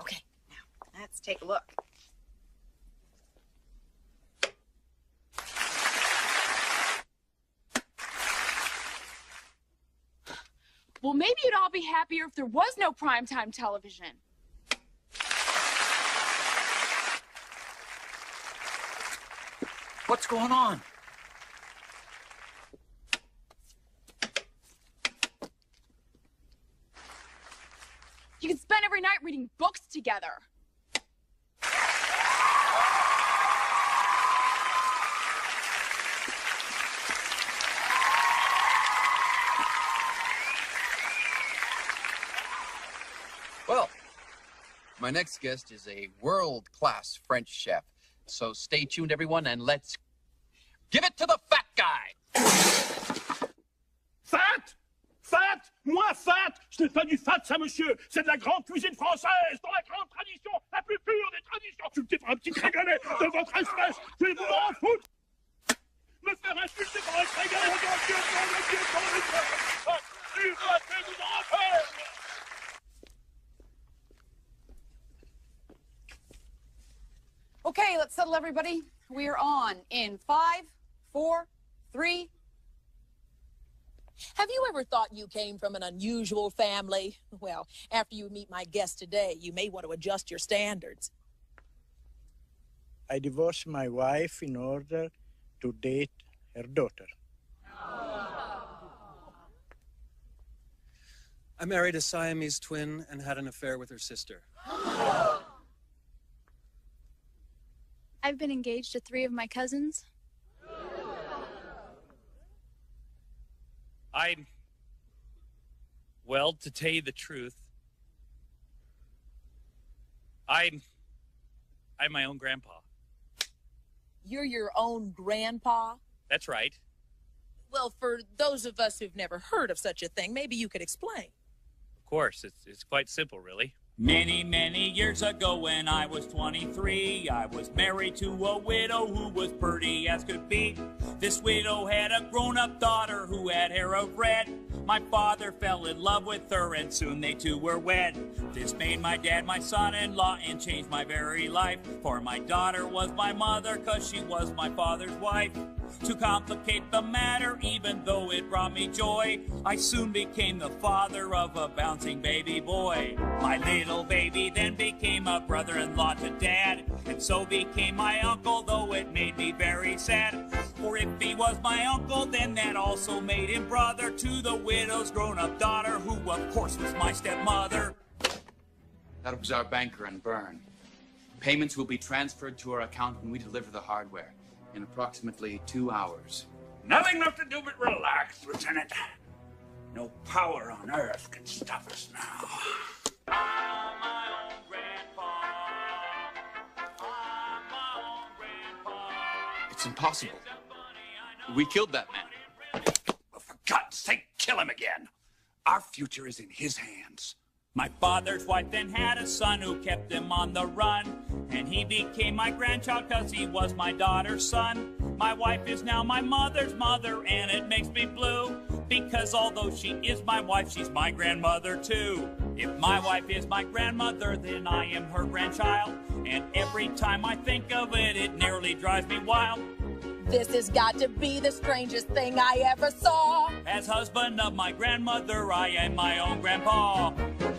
Okay, now, let's take a look. Well, maybe you'd all be happier if there was no primetime television. What's going on? You could spend every night reading books together. Well, my next guest is a world-class French chef. So stay tuned, everyone, and let's give it to the fat guy. Fat? Fat? Moi, fat? Ce n'est pas du fat, ça, monsieur. C'est de la grande cuisine française, dans la grande tradition, la plus pure des traditions. Tu me dis pour un petit régalé de votre espèce. Je vais vous en foutre. Me faire insulter par un régalé de mon Dieu, il va vous en faire. Okay, let's settle everybody. We're on in 5, 4, 3. Have you ever thought you came from an unusual family? Well, after you meet my guest today, you may want to adjust your standards. I divorced my wife in order to date her daughter. I married a Siamese twin and had an affair with her sister. I've been engaged to 3 of my cousins. Well, to tell you the truth, I'm my own grandpa. You're your own grandpa? That's right. Well, for those of us who've never heard of such a thing, maybe you could explain. Of course, it's quite simple, really. Many, many years ago when I was 23, I was married to a widow who was pretty as could be. This widow had a grown-up daughter who had hair of red. My father fell in love with her and soon they two were wed. This made my dad my son-in-law and changed my very life. For my daughter was my mother 'cause she was my father's wife. To complicate the matter, even though it brought me joy, I soon became the father of a bouncing baby boy. My little baby then became a brother-in-law to Dad, and so became my uncle, though it made me very sad. For if he was my uncle, then that also made him brother to the widow's grown-up daughter, who of course was my stepmother. That was our banker in Bern. Payments will be transferred to our account when we deliver the hardware in approximately 2 hours. Nothing left to do but relax, Lieutenant. No power on Earth can stop us now. It's impossible. We killed that man. Well, for God's sake, kill him again. Our future is in his hands. My father's wife then had a son who kept him on the run, and he became my grandchild 'cause he was my daughter's son. My wife is now my mother's mother, and it makes me blue, because although she is my wife, she's my grandmother too. If my wife is my grandmother, then I am her grandchild, and every time I think of it, it nearly drives me wild. This has got to be the strangest thing I ever saw. As husband of my grandmother, I am my own grandpa.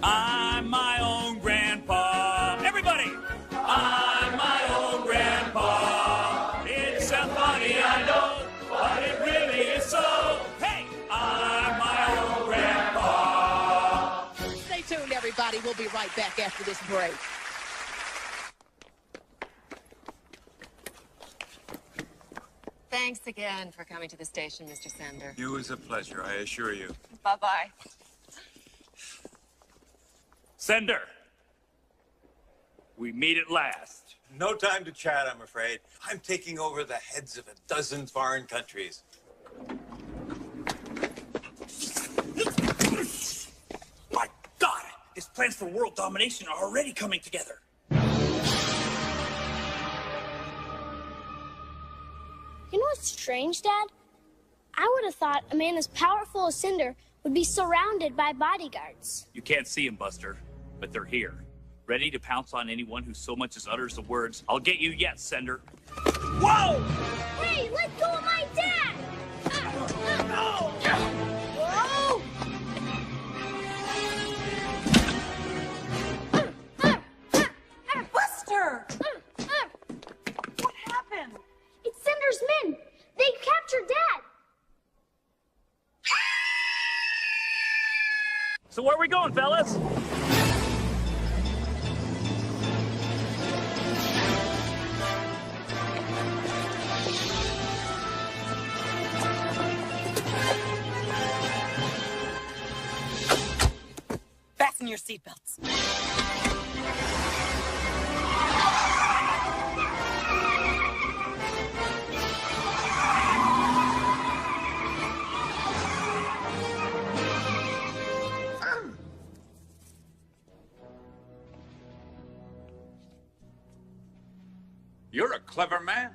I'm my own grandpa. Everybody! I'm my own grandpa. It's so funny, I know, but it really is so. Hey! I'm my own grandpa. Stay tuned, everybody. We'll be right back after this break. Thanks again for coming to the station, Mr. Sender. It was a pleasure, I assure you. Bye-bye. Sender, we meet at last. No time to chat, I'm afraid. I'm taking over the heads of a dozen foreign countries. My God! His plans for world domination are already coming together. You know what's strange, Dad? I would have thought a man as powerful as Cinder would be surrounded by bodyguards. You can't see them, Buster, but they're here, ready to pounce on anyone who so much as utters the words, "I'll get you yet, Sender." Whoa! Hey, let go of my dad! No! Whoa! Buster! What happened? It's Cinder's men. They captured Dad. So where are we going, fellas? Fasten your seatbelts. You're a clever man,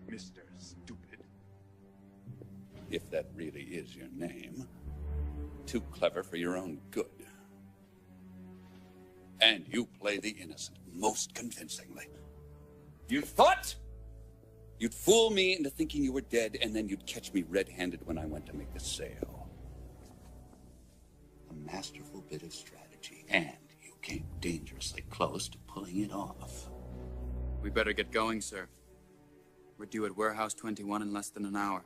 Mr. Stupid. If that really is your name. Too clever for your own good. And you play the innocent most convincingly. You thought you'd fool me into thinking you were dead, and then you'd catch me red-handed when I went to make the sale. A masterful bit of strategy, and you came dangerously close to pulling it off. We better get going, sir. We're due at Warehouse 21 in less than an hour.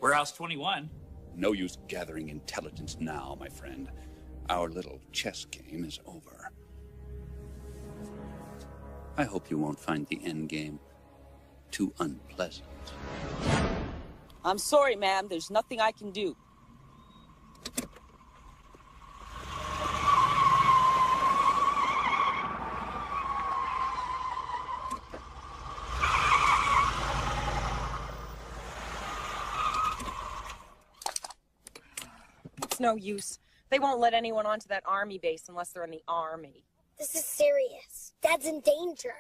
Warehouse 21? No use gathering intelligence now, my friend. Our little chess game is over. I hope you won't find the end game too unpleasant. I'm sorry, ma'am. There's nothing I can do. It's no use. They won't let anyone onto that army base unless they're in the army. This is serious. Dad's in danger.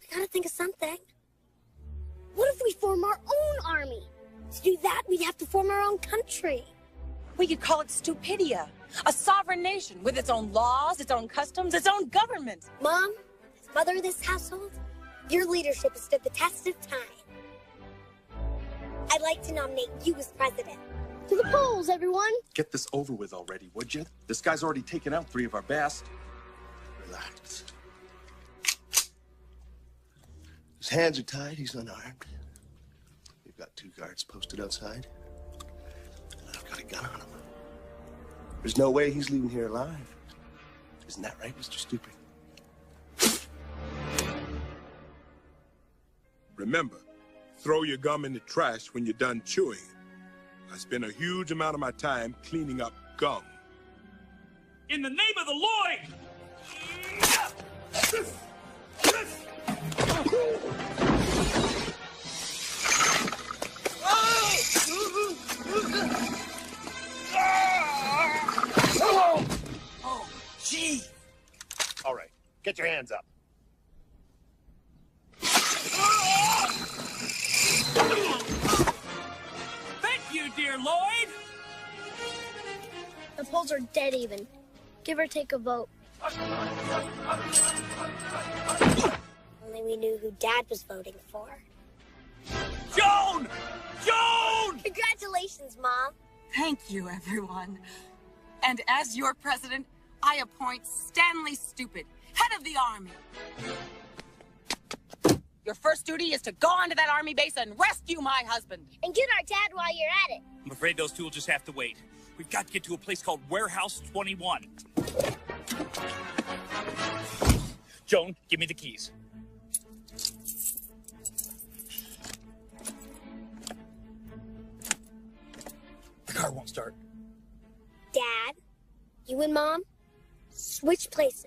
We gotta think of something. What if we form our own army? To do that, we'd have to form our own country. We could call it Stupidia. A sovereign nation with its own laws, its own customs, its own government. Mom, as mother of this household, your leadership has stood the test of time. I'd like to nominate you as president. To the polls, everyone. Get this over with already, would you? This guy's already taken out 3 of our best. Relax. His hands are tied, he's unarmed. We've got 2 guards posted outside. And I've got a gun on him. There's no way he's leaving here alive. Isn't that right, Mr. Stupid? Remember, throw your gum in the trash when you're done chewing. I spend a huge amount of my time cleaning up gum. In the name of the Lord! Oh, gee! All right, get your hands up. Thank you, dear Lloyd! The polls are dead even. Give or take a vote. Only we knew who Dad was voting for. Joan! Joan! Congratulations, Mom. Thank you, everyone. And as your president, I appoint Stanley Stupid, head of the army. Your first duty is to go onto that army base and rescue my husband. And get our dad while you're at it. I'm afraid those 2 will just have to wait. We've got to get to a place called Warehouse 21. Joan, give me the keys. The car won't start. Dad, you and Mom, switch places.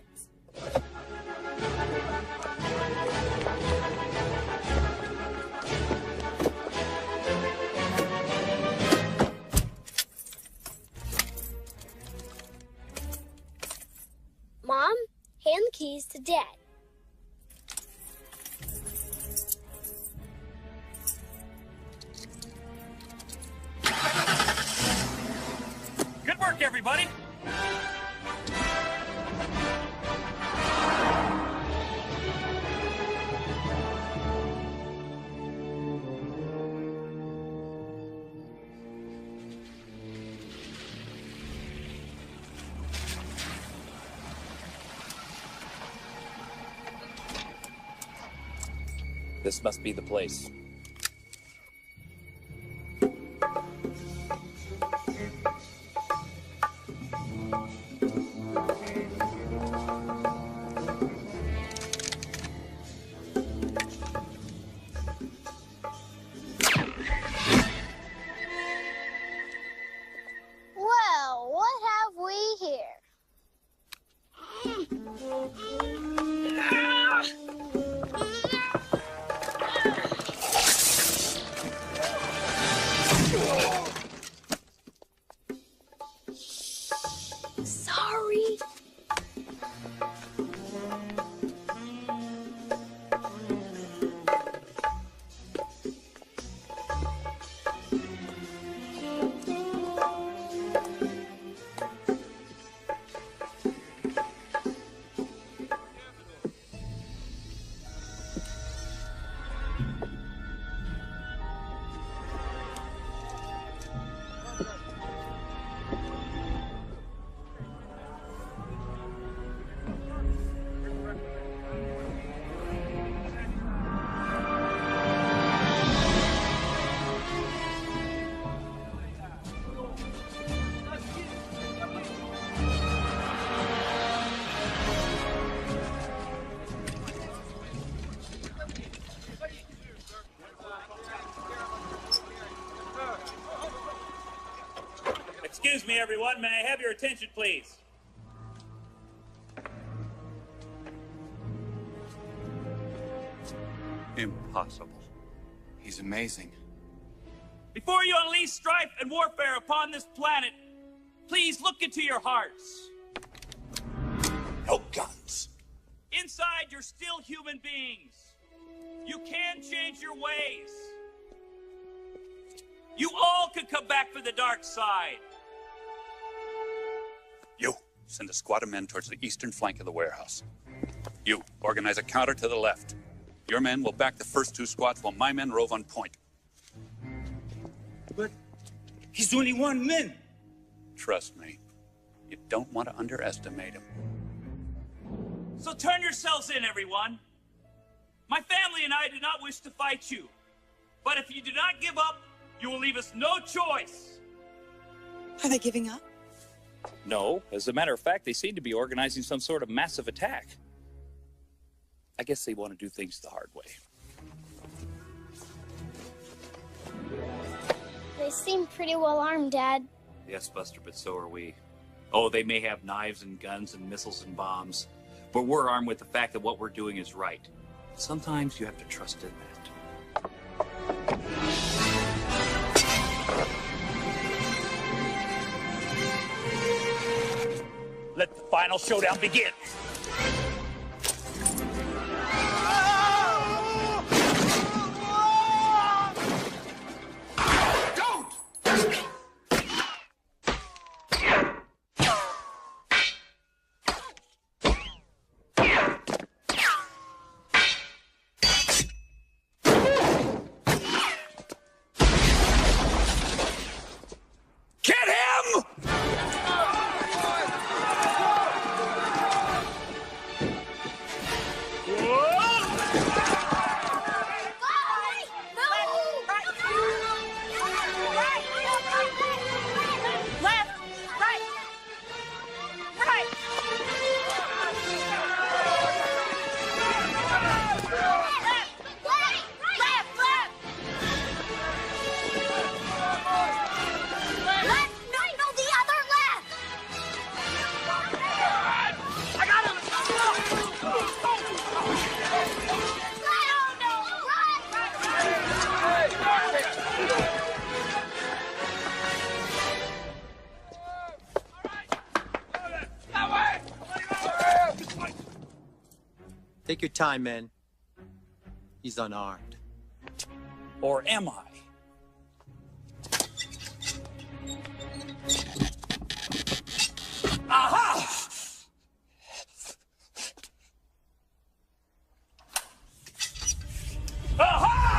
Mom, hand the keys to Dad. Good work, everybody! This must be the place. Well, what have we here? Excuse me, everyone. May I have your attention, please? Impossible. He's amazing. Before you unleash strife and warfare upon this planet, please look into your hearts. No guns. Inside, you're still human beings. You can change your ways. You all could come back from the dark side. You, send a squad of men towards the eastern flank of the warehouse. You, organize a counter to the left. Your men will back the first 2 squads while my men rove on point. But he's only 1 man. Trust me, you don't want to underestimate him. So turn yourselves in, everyone. My family and I do not wish to fight you. But if you do not give up, you will leave us no choice. Are they giving up? No. As a matter of fact, they seem to be organizing some sort of massive attack. I guess they want to do things the hard way. They seem pretty well armed, Dad. Yes, Buster, but so are we. Oh, they may have knives and guns and missiles and bombs, but we're armed with the fact that what we're doing is right. Sometimes you have to trust in that. Let the final showdown begin. Take your time, men. He's unarmed. Or am I? Aha! Aha!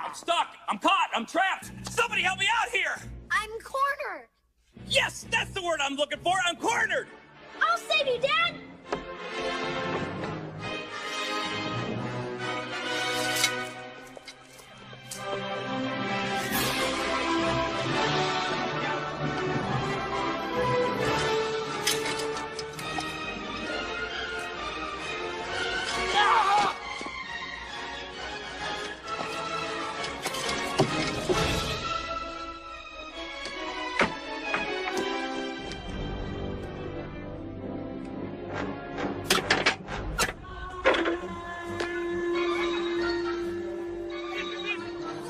I'm stuck. I'm caught. I'm trapped. Somebody help me out here. I'm cornered. Yes, that's the word I'm looking for. I'm cornered. I'll save you, Dad.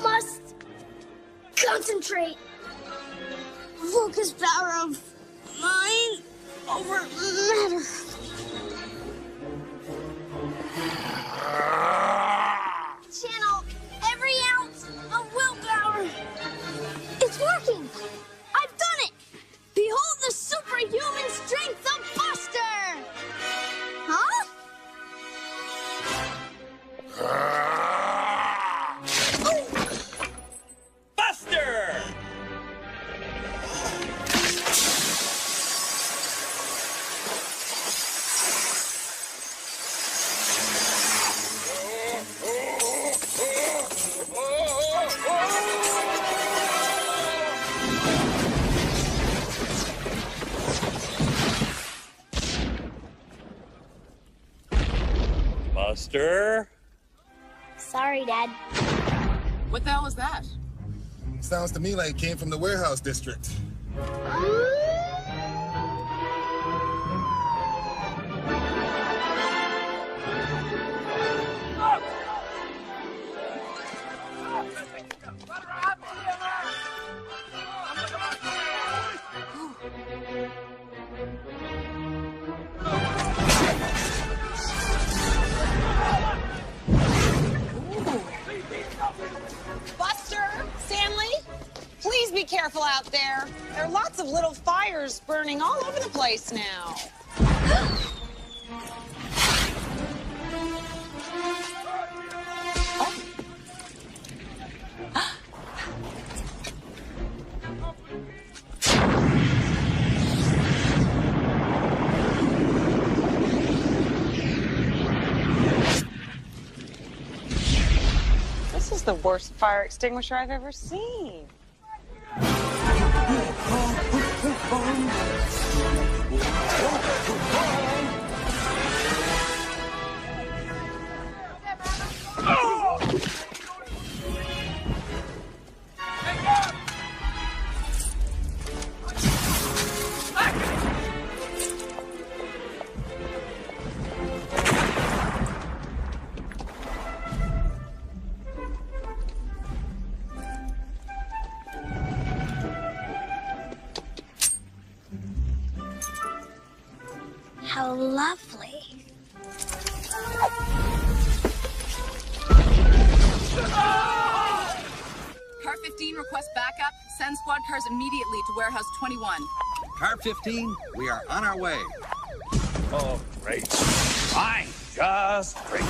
Must concentrate. Focus power of mind over matter. Channel every ounce of willpower. It's working. I've done it. Behold the superhuman strength of Buster. Huh? Buster! Buster. Sorry, Dad. What the hell is that? Sounds to me like it came from the warehouse district. Buster, Stanley, please be careful out there. There are lots of little fires burning all over the place now. This is the worst fire extinguisher I've ever seen. How lovely. Car 15 requests backup. Send squad cars immediately to warehouse 21. Car 15, we are on our way. Oh, great. Fine. Just great.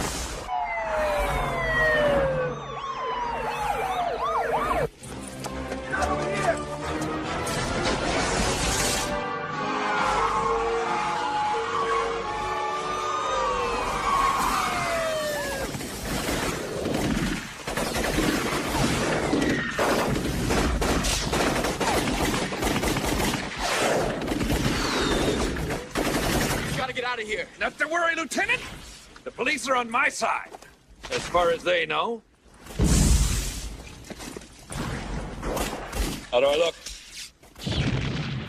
Out of here. Not to worry, Lieutenant. The police are on my side, as far as they know. How do I look?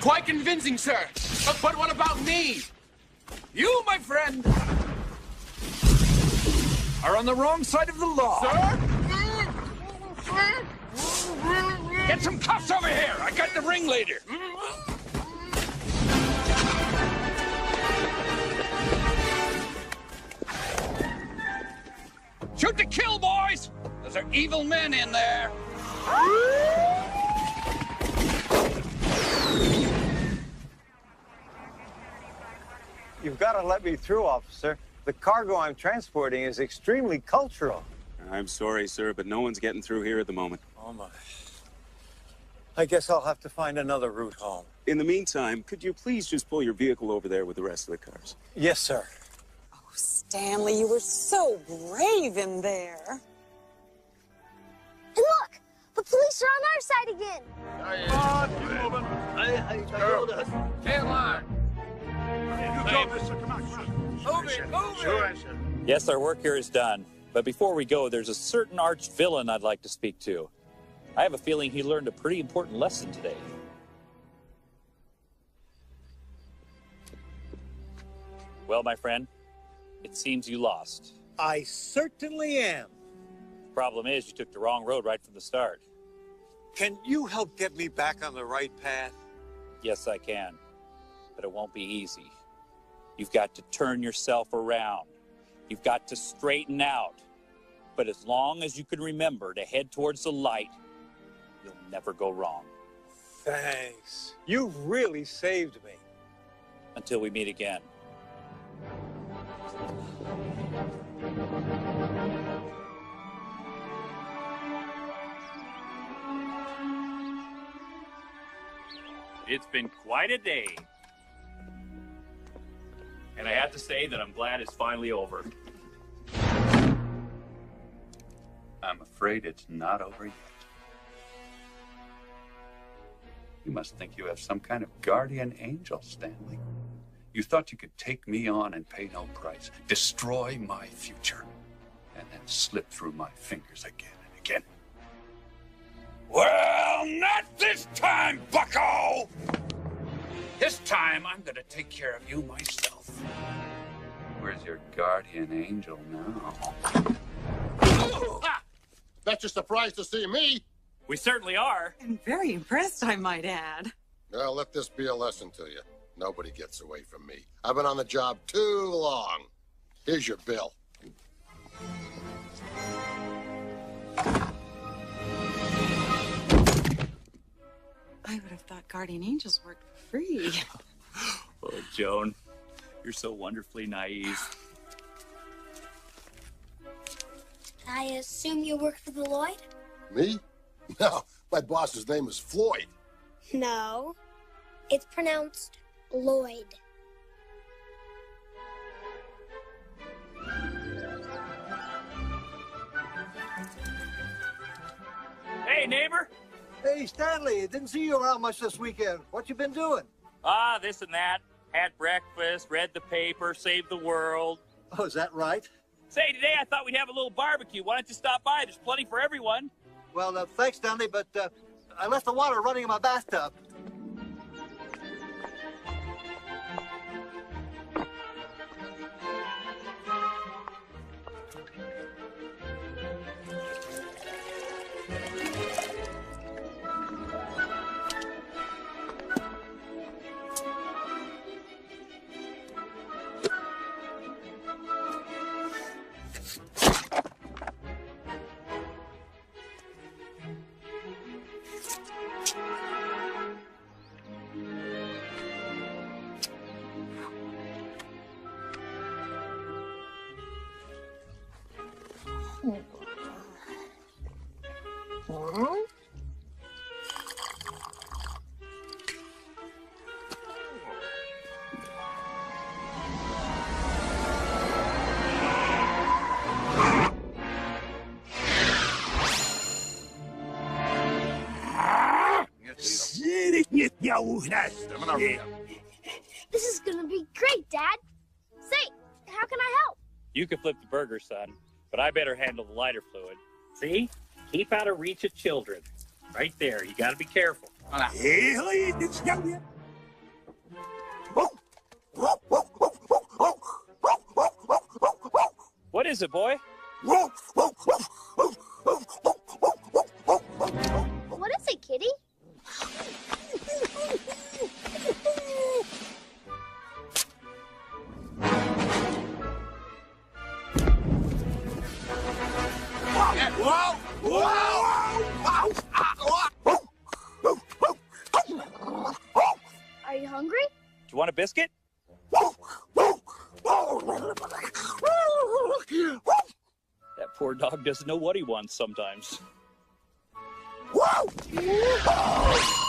Quite convincing, sir. But what about me? You, my friend, are on the wrong side of the law. Sir? Get some cuffs over here. I got the ringleader. Shoot to kill, boys! Those are evil men in there. You've got to let me through, officer. The cargo I'm transporting is extremely cultural. I'm sorry, sir, but no one's getting through here at the moment. Oh, my. I guess I'll have to find another route home. In the meantime, could you please just pull your vehicle over there with the rest of the cars? Yes, sir. Stanley, you were so brave in there. And look, the police are on our side again. Stay in line. Yes, our work here is done. But before we go, there's a certain arch-villain I'd like to speak to. I have a feeling he learned a pretty important lesson today. Well, my friend, it seems you lost. I certainly am. Problem is, you took the wrong road right from the start. Can you help get me back on the right path? Yes, I can. But it won't be easy. You've got to turn yourself around. You've got to straighten out. But as long as you can remember to head towards the light, you'll never go wrong. Thanks. You've really saved me. Until we meet again. It's been quite a day. And I have to say that I'm glad it's finally over. I'm afraid it's not over yet. You must think you have some kind of guardian angel, Stanley. You thought you could take me on and pay no price, destroy my future. and then slip through my fingers again and again. Well, not this time, bucko! This time, I'm gonna take care of you myself. Where's your guardian angel now? Bet you're surprised to see me. We certainly are. And very impressed, I might add. Well, let this be a lesson to you. Nobody gets away from me. I've been on the job too long. Here's your bill. I would have thought guardian angels worked for free. Oh, Joan, you're so wonderfully naive. I assume you work for the Lloyd? Me? No, my boss's name is Floyd. No. It's pronounced Lloyd. Hey, neighbor. Hey, Stanley, didn't see you around much this weekend. What you been doing? This and that. Had breakfast, read the paper, saved the world. Oh, is that right? Say, today I thought we'd have a little barbecue. Why don't you stop by? There's plenty for everyone. Well, thanks, Stanley, but I left the water running in my bathtub. This is gonna be great, Dad. Say, how can I help? You can flip the burger, son, but I better handle the lighter fluid. See? Keep out of reach of children. Right there. You gotta be careful. What is it, boy? What is it, kitty? Are you hungry? Do you want a biscuit? That poor dog doesn't know what he wants sometimes. Whoa!